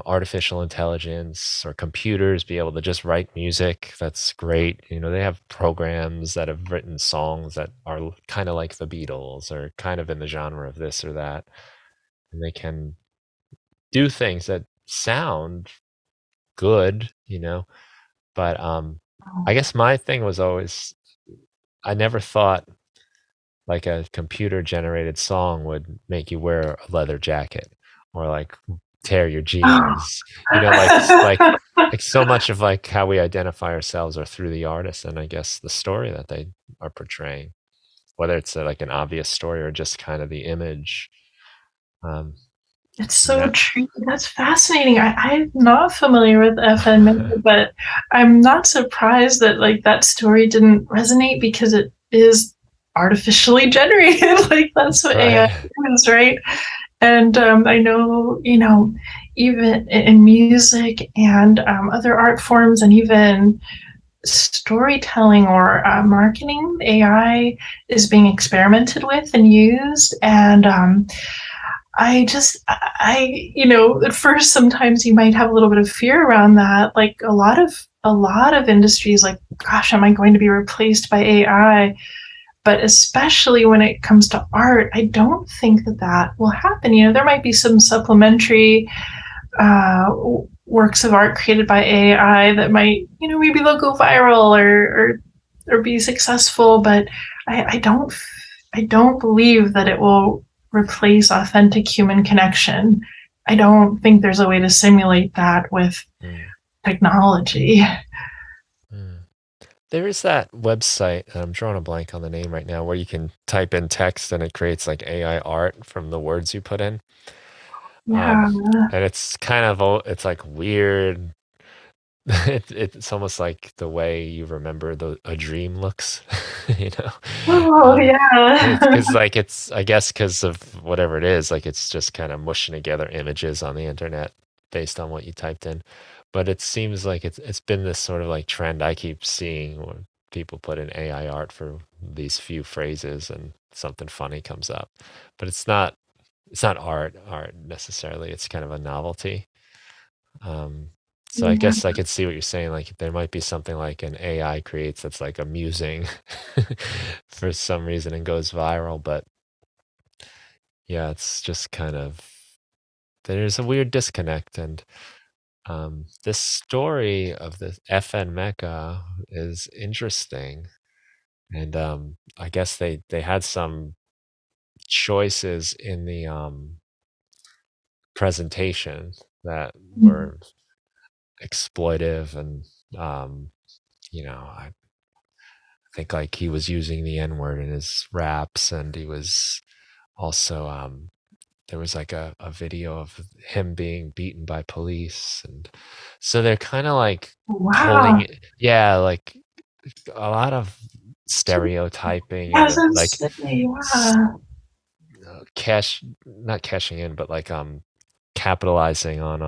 artificial intelligence or computers be able to just write music? That's great. They have programs that have written songs that are kind of like the Beatles or kind of in the genre of this or that. And they can do things that sound good, but I guess my thing was always, I never thought like a computer generated song would make you wear a leather jacket or like tear your jeans. Like so much of like how we identify ourselves are through the artist and I guess the story that they are portraying, whether it's like an obvious story or just kind of the image. Um, it's so yeah. true. That's fascinating. I'm not familiar with FN, but I'm not surprised that like that story didn't resonate because it is artificially generated. Like that's what AI Right. is, right? And I know, even in music and other art forms, and even storytelling or marketing, AI is being experimented with and used. And at first, sometimes you might have a little bit of fear around that. Like a lot of industries, like, gosh, am I going to be replaced by AI? But especially when it comes to art, I don't think that will happen. There might be some supplementary uh, works of art created by AI that might, maybe they'll go viral or be successful. But I don't believe that it will replace authentic human connection. I don't think there's a way to simulate that with Mm, technology. mm. There is that website, and I'm drawing a blank on the name right now, where you can type in text and it creates like AI art from the words you put in. Um, Yeah. and it's it's like weird. It's almost like the way you remember a dream looks, you know. Oh, It's yeah. because like I guess because of whatever it is, like it's just kind of mushing together images on the internet based on what you typed in. But it seems like it's been this sort of like trend I keep seeing where people put in AI art for these few phrases and something funny comes up. But it's not art necessarily. It's kind of a novelty. Um, so I Yeah, guess I could see what you're saying. Like there might be something like an AI creates that's like amusing for some reason and goes viral, but yeah, it's just kind of there's a weird disconnect. And this story of the FN Mecca is interesting. And I guess they had some choices in the presentation that were exploitive and um, I think like he was using the N word in his raps, and he was also there was like a video of him being beaten by police, and so they're kind of like pulling wow. yeah, like a lot of stereotyping I and was gonna like say, s- yeah. cash not cashing in, but like capitalizing on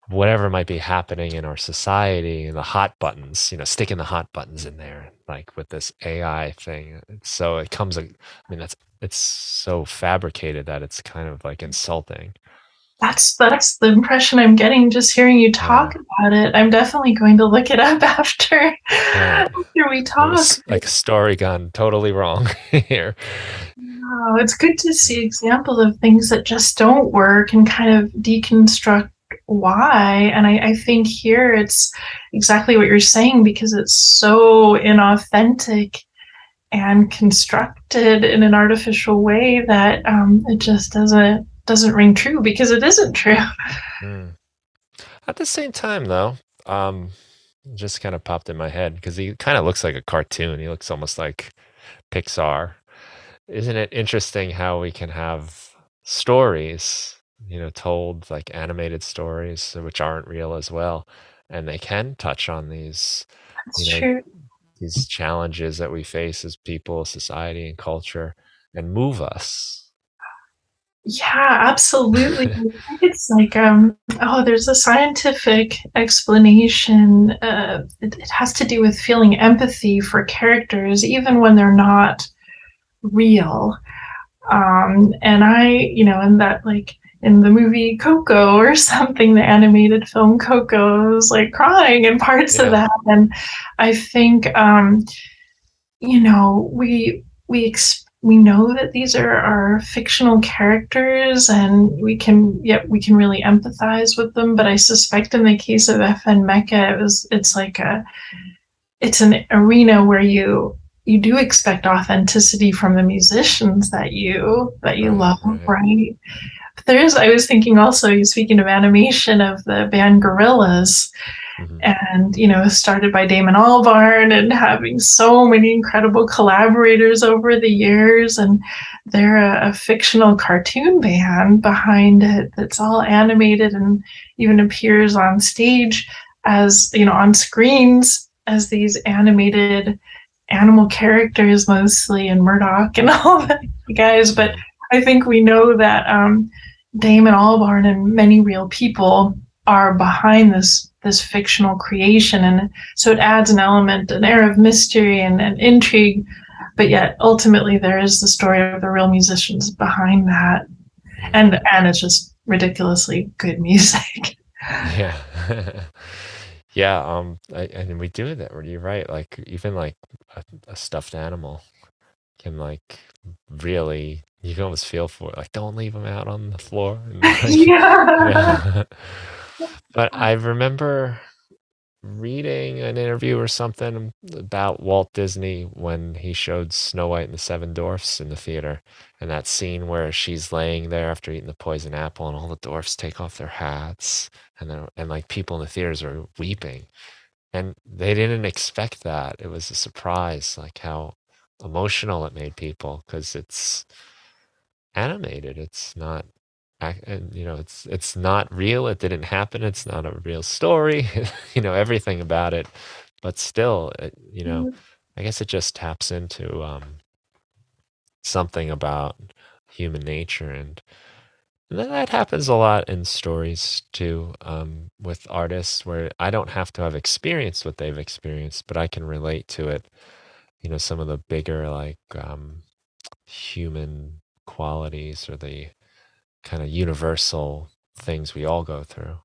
whatever might be happening in our society and the hot buttons, sticking the hot buttons in there, like with this AI thing. So it comes, I mean, it's so fabricated that it's kind of like insulting. That's the impression I'm getting just hearing you talk Yeah. about it. I'm definitely going to look it up Yeah. after we There talk. was like a story gone totally wrong here. Wow, it's good to see examples of things that just don't work and kind of deconstruct why. And I think here it's exactly what you're saying because it's so inauthentic and constructed in an artificial way that it just doesn't ring true because it isn't true. Mm. At the same time, though, um, it just kind of popped in my head because he kind of looks like a cartoon. He looks almost like Pixar. Isn't it interesting how we can have stories, told like animated stories, which aren't real as well, and they can touch on you That's know, true. these challenges that we face as people, society, and culture, and move us. Yeah, absolutely. I think it's like oh, there's a scientific explanation. It has to do with feeling empathy for characters even when they're not real. And in that like in the movie Coco or something, the animated film Coco, I was like crying in parts of Yeah, that. And I think we know that these are our fictional characters and we can really empathize with them, but I suspect in the case of FN Mecca it's an arena where you do expect authenticity from the musicians that you right, love, right. right? I was thinking also, speaking of animation, of the band Gorillaz, Hmm. and started by Damon Albarn and having so many incredible collaborators over the years, and they're a fictional cartoon band behind it that's all animated and even appears on stage as on screens as these animated animal characters mostly, and Murdoch and all that guys. But Hmm. I think we know that Damon Albarn and many real people are behind this fictional creation, and so it adds an air of mystery and intrigue, but yet ultimately there is the story of the real musicians behind that, Hmm. and it's just ridiculously good music. Yeah. Yeah, and we do that. You're right. Like even like a stuffed animal can like really you can almost feel for it. Like don't leave them out on the floor. And like Yeah. yeah. But I remember reading an interview or something about Walt Disney when he showed Snow White and the Seven Dwarfs in the theater, and that scene where she's laying there after eating the poison apple and all the dwarfs take off their hats, and like people in the theaters are weeping, and they didn't expect that. It was a surprise, like how emotional it made people because it's animated. It's not and it's not real. It didn't happen. It's not a real story. Everything about it, but still, I guess it just taps into something about human nature, and And that happens a lot in stories too, with artists where I don't have to have experienced what they've experienced, but I can relate to it. Some of the bigger like human qualities or the kind of universal things we all go through.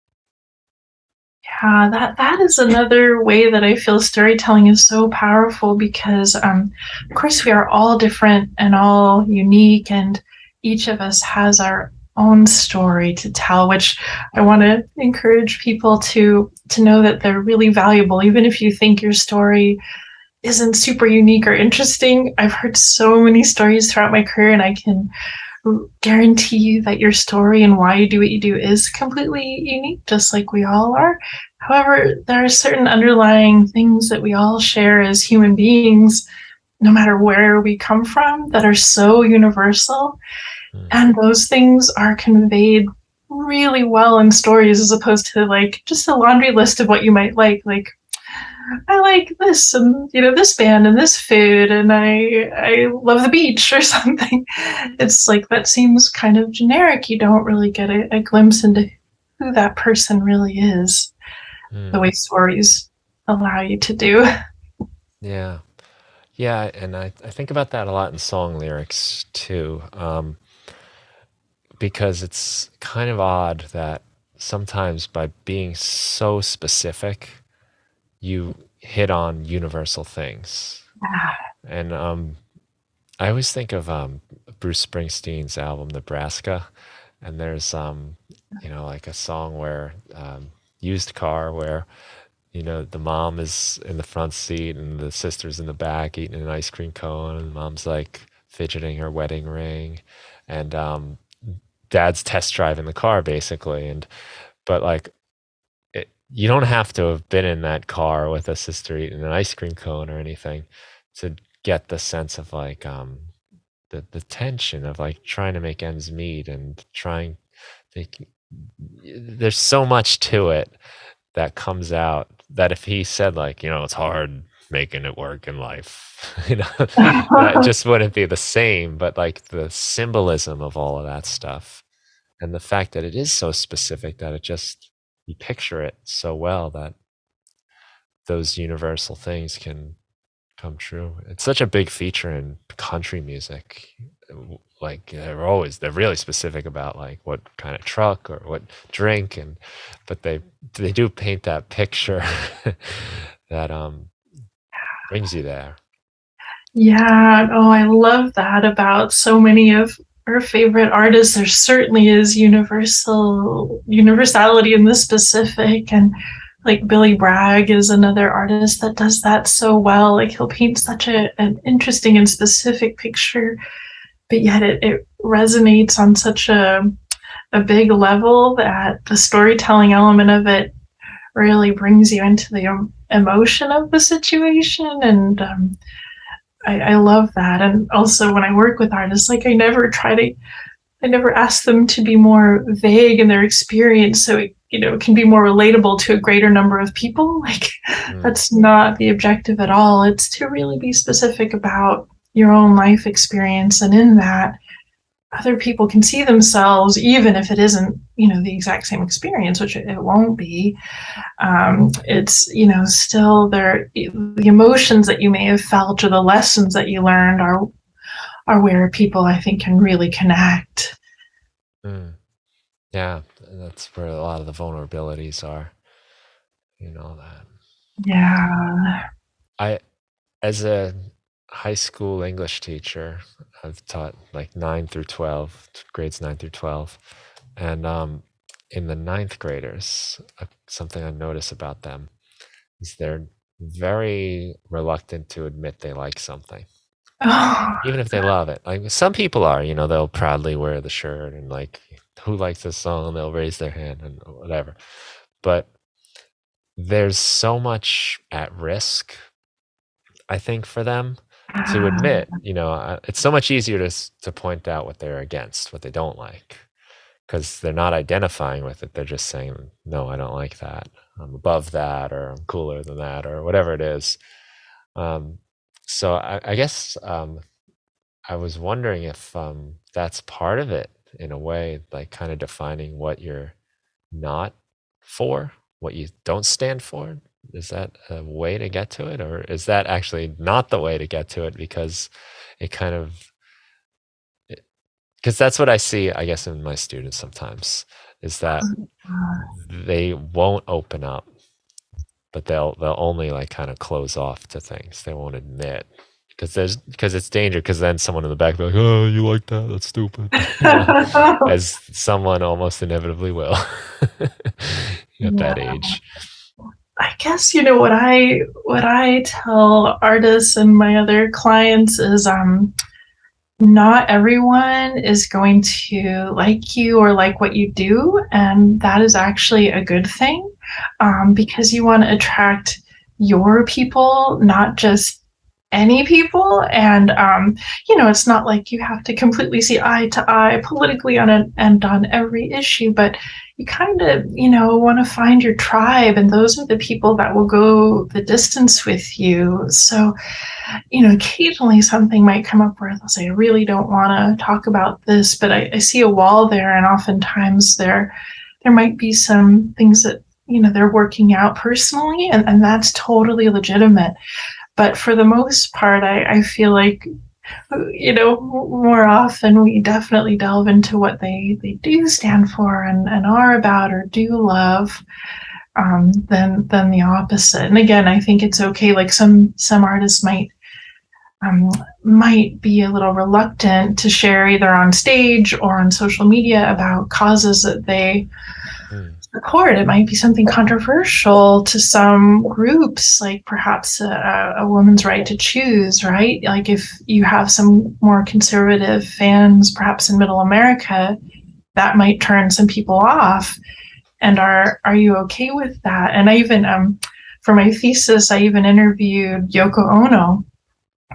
Yeah, that is another way that I feel storytelling is so powerful because, of course, we are all different and all unique, and each of us has our own story to tell. Which I want to encourage people to know that they're really valuable, even if you think your story isn't super unique or interesting. I've heard so many stories throughout my career, and I can guarantee you that your story and why you do what you do is completely unique, just like we all are. However, there are certain underlying things that we all share as human beings, no matter where we come from, that are so universal. Mm. And those things are conveyed really well in stories as opposed to like just a laundry list of what you might like I like this and this band and this food and I love the beach or something. It's like that seems kind of generic. You don't really get a glimpse into who that person really is, the Mm. way stories allow you to do. Yeah. Yeah, and I think about that a lot in song lyrics too, because it's kind of odd that sometimes by being so specific, you hit on universal things. And I always think of Bruce Springsteen's album Nebraska, and there's like a song where used car where the mom is in the front seat and the sister's in the back eating an ice cream cone, and the mom's like fidgeting her wedding ring, and dad's test driving the car basically, and but like you don't have to have been in that car with a sister eating an ice cream cone or anything to get the sense of like the tension of like trying to make ends meet and trying to, there's so much to it that comes out that if he said like it's hard making it work in life that just wouldn't be the same, but like the symbolism of all of that stuff and the fact that it is so specific that it just you picture it so well that those universal things can come true. It's such a big feature in country music. Like they're really specific about like what kind of truck or what drink, and but they do paint that picture that brings you there. Yeah, oh, I love that about so many of our favorite artists. There certainly is universality in the specific, and like Billy Bragg is another artist that does that so well. Like he'll paint such an interesting and specific picture, but yet it resonates on such a big level that the storytelling element of it really brings you into the emotion of the situation. And I love that. And also when I work with artists, like I never ask them to be more vague in their experience so it can be more relatable to a greater number of people. Like Mm. that's not the objective at all. It's to really be specific about your own life experience, and in that other people can see themselves, even if it isn't the exact same experience, which it won't be. It's still there, the emotions that you may have felt or the lessons that you learned are where people, I think, can really connect. Mm. Yeah, that's where a lot of the vulnerabilities are, that Yeah. I as a high school English teacher, I've taught like 9 through 12, grades 9 through 12. And in the ninth graders, something I notice about them is they're very reluctant to admit they like something, Oh, even if they love it. Like some people are, they'll proudly wear the shirt and like, who likes this song? They'll raise their hand and whatever. But there's so much at risk, I think, for them to admit, it's so much easier to point out what they're against, what they don't like, because they're not identifying with it. They're just saying, no, I don't like that. I'm above that, or I'm cooler than that, or whatever it is. Um, so I guess I was wondering if that's part of it, in a way, like kind of defining what you're not for, what you don't stand for? Is that a way to get to it, or is that actually not the way to get to it because it kind of, because that's what I see, I guess, in my students sometimes, is that they won't open up, but they'll only like kind of close off to things. They won't admit because it's danger. Because then someone in the back will be like, "Oh, you like that? That's stupid," as someone almost inevitably will at that Yeah. age. I guess what I tell artists and my other clients is not everyone is going to like you or like what you do, and that is actually a good thing, because you want to attract your people, not just any people. And it's not like you have to completely see eye to eye politically and on every issue, but you kind of want to find your tribe, and those are the people that will go the distance with you. So occasionally something might come up where they'll say, I really don't want to talk about this, but I see a wall there, and oftentimes there might be some things that they're working out personally, and that's totally legitimate. But for the most part, I feel like more often we definitely delve into what they do stand for and are about or do love, than the opposite. And again, I think it's okay. Like some artists might be a little reluctant to share either on stage or on social media about causes that they support. It might be something controversial to some groups, like perhaps a woman's right to choose, right? Like if you have some more conservative fans, perhaps in Middle America, that might turn some people off. And are you okay with that? And I even, for my thesis, I even interviewed Yoko Ono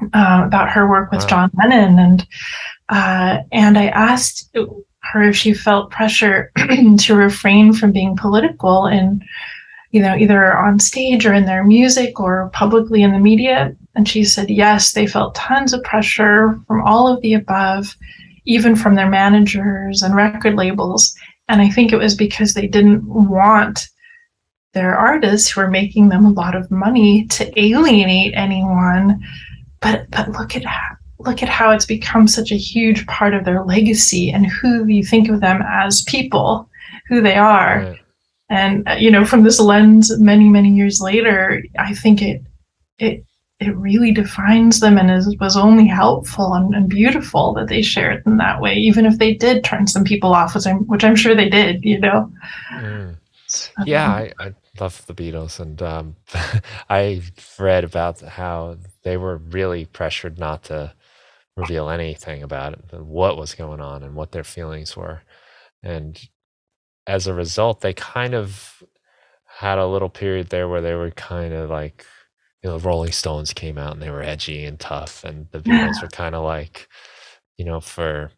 about her work with John Lennon, and I asked her if she felt pressure to refrain from being political, and either on stage or in their music or publicly in the media. And she said yes, they felt tons of pressure from all of the above, even from their managers and record labels. And I think it was because they didn't want their artists, who are making them a lot of money, to alienate anyone. But look at how it's become such a huge part of their legacy and who you think of them as people, who they are. Right. And from this lens, many years later, I think it really defines them, and was only helpful and beautiful that they share it in that way, even if they did turn some people off, which I'm sure they did. Yeah, I love the Beatles, and I read about how they were really pressured not to reveal anything about it, what was going on and what their feelings were. And as a result, they kind of had a little period there where they were kind of like, Rolling Stones came out and they were edgy and tough, and the Beatles were kind of like, for,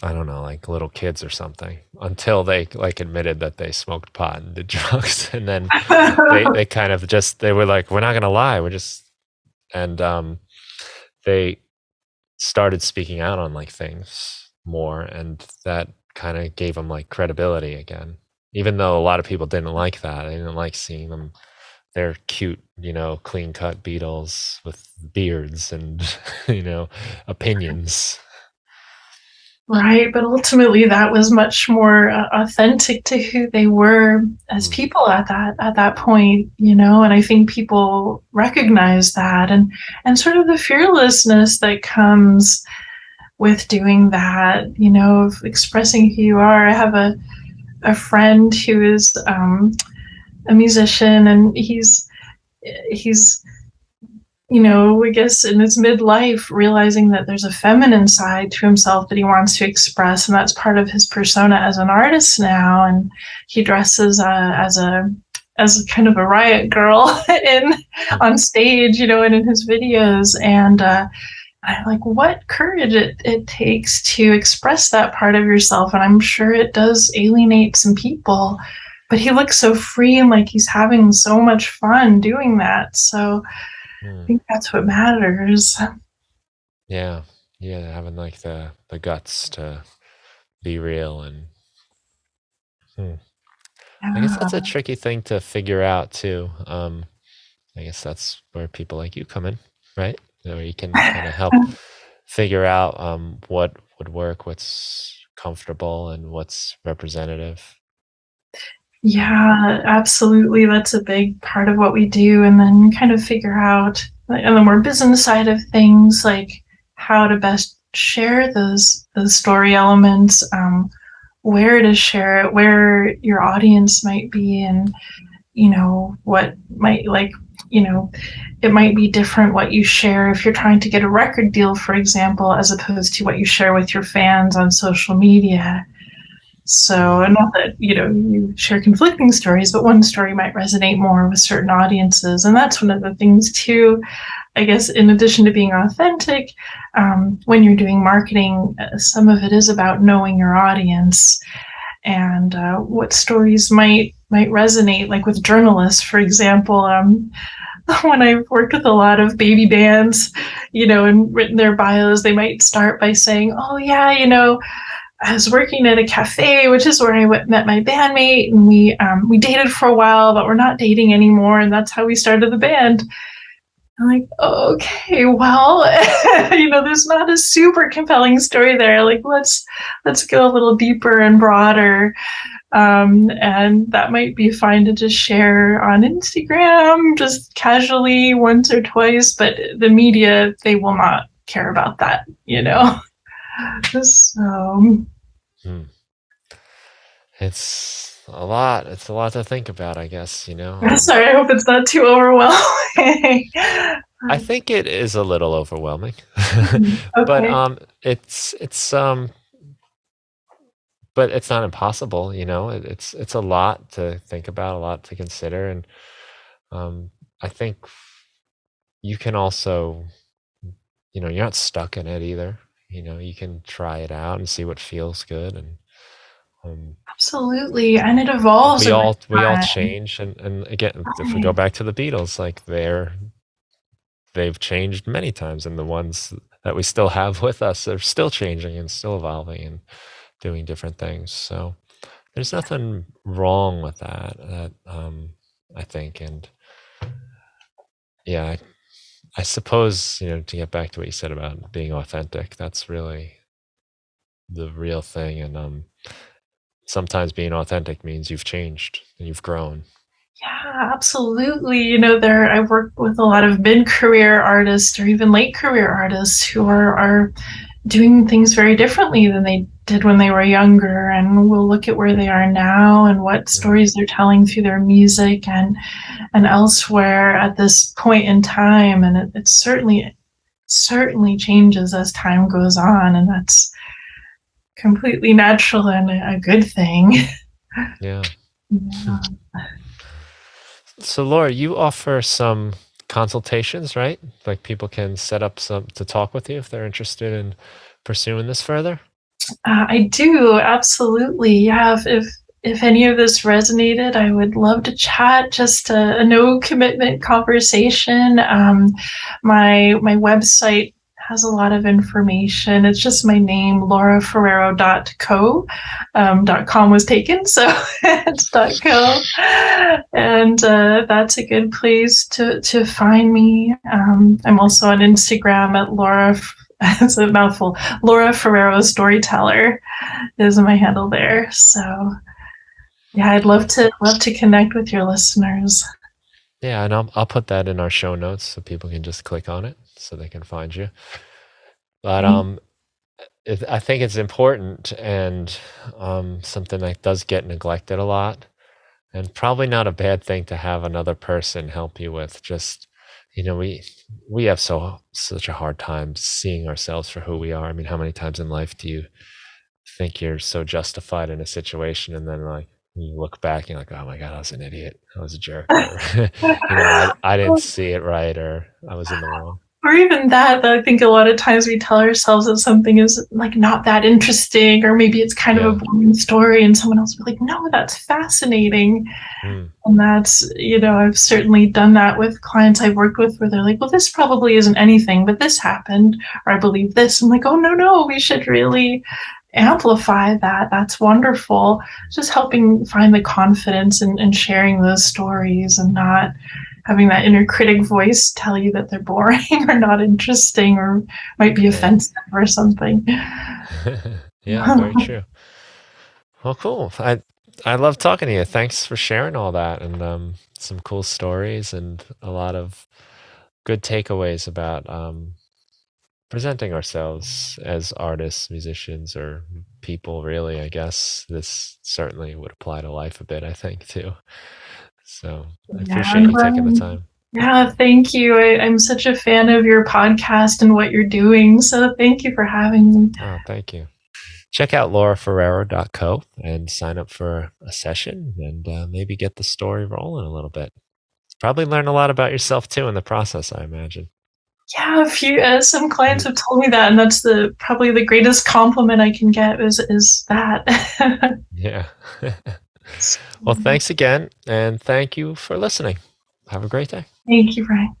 I don't know, like little kids or something, until they like admitted that they smoked pot and did drugs. And then they kind of they were like, we're not going to lie. And they started speaking out on like things more, and that kind of gave them like credibility again, even though a lot of people didn't like that. They didn't like seeing them. They're cute, clean cut Beatles with beards and opinions. Right, but ultimately that was much more authentic to who they were as people at that point, and I think people recognize that, and sort of the fearlessness that comes with doing that, of expressing who you are. I have a friend who is a musician, and he's I guess in his midlife, realizing that there's a feminine side to himself that he wants to express, and that's part of his persona as an artist now. And he dresses as kind of a riot girl on stage, and in his videos. And I'm like, what courage it takes to express that part of yourself. And I'm sure it does alienate some people, but he looks so free and like he's having so much fun doing that. So I think that's what matters. Yeah, having like the guts to be real. And I guess Yeah. that's a tricky thing to figure out too. I guess that's where people like you come in, right? Where you can kind of help figure out what would work, what's comfortable, and what's representative. Yeah, absolutely. That's a big part of what we do. And then kind of figure out, on the more business side of things, like how to best share those story elements, where to share it, where your audience might be, and what might, like, it might be different what you share if you're trying to get a record deal, for example, as opposed to what you share with your fans on social media. So, not that you share conflicting stories, but one story might resonate more with certain audiences. And that's one of the things too, I guess, in addition to being authentic, when you're doing marketing, some of it is about knowing your audience and what stories might resonate. Like with journalists, for example, when I've worked with a lot of baby bands, and written their bios, they might start by saying, "Oh yeah, I was working at a cafe, which is where I met my bandmate, and we dated for a while, but we're not dating anymore, and that's how we started the band." I'm like, oh, okay, well, there's not a super compelling story there. Like, let's go a little deeper and broader, and that might be fine to just share on Instagram, just casually once or twice. But the media, they will not care about that, So. It's a lot. It's a lot to think about, I guess, Sorry, I hope it's not too overwhelming. I think it is a little overwhelming. But Okay. but it's not impossible, it's a lot to think about, a lot to consider. And I think you can also, you're not stuck in it either. You can try it out and see what feels good. And Absolutely, and it evolves we over all time. change. And again, if we go back to the Beatles, like they've changed many times, and the ones that we still have with us are still changing and still evolving and doing different things. So there's nothing wrong with that, I think. And yeah, I suppose, to get back to what you said about being authentic, that's really the real thing. And sometimes being authentic means you've changed and you've grown. Yeah, absolutely. I've worked with a lot of mid-career artists or even late career artists who are doing things very differently than they did when they were younger, and we'll look at where they are now and what stories they're telling through their music and elsewhere at this point in time. And it certainly changes as time goes on, and that's completely natural and a good thing. Yeah. Yeah. So Laura, you offer some consultations, right? Like people can set up some to talk with you if they're interested in pursuing this further. I do, absolutely. Yeah, if any of this resonated, I would love to chat. Just a no commitment conversation. My website has a lot of information. It's just my name, lauraferreiro.co. .com was taken, so it's .co, and that's a good place to find me. I'm also on Instagram at Laura. It's a mouthful. Laura Ferreiro Storyteller is my handle there. So yeah, I'd love to connect with your listeners. Yeah, and I'll put that in our show notes so people can just click on it so they can find you. But I think it's important, and something that does get neglected a lot, and probably not a bad thing to have another person help you with. Just we have such a hard time seeing ourselves for who we are. I mean, how many times in life do you think you're so justified in a situation, and then like you look back and you're like, oh my god, I was an idiot, I was a jerk, or I didn't see it right, or I was in the wrong. Or even that, I think a lot of times we tell ourselves that something is like not that interesting, or maybe it's kind of a boring story, and someone else will be like, no, that's fascinating. And that's, I've certainly done that with clients I've worked with where they're like, well, this probably isn't anything, but this happened, or I believe this. I'm like, oh, no, we should really amplify that, that's wonderful. Just helping find the confidence in sharing those stories and not having that inner critic voice tell you that they're boring or not interesting or might be Right. offensive or something. Yeah, very true. Well, cool. I love talking to you. Thanks for sharing all that and some cool stories and a lot of good takeaways about presenting ourselves as artists, musicians, or people, really. I guess this certainly would apply to life a bit, I think, too. So I Yeah, appreciate and you taking the time. yeah, thank you. I'm such a fan of your podcast and what you're doing. So thank you for having me. Oh, thank you. Check out lauraferreiro.co and sign up for a session and maybe get the story rolling a little bit. Probably learn a lot about yourself too in the process, I imagine. Yeah, a few some clients Mm. have told me that, and that's the probably the greatest compliment I can get is that. Yeah. Well, thanks again, and thank you for listening. Have a great day. Thank you, Brian.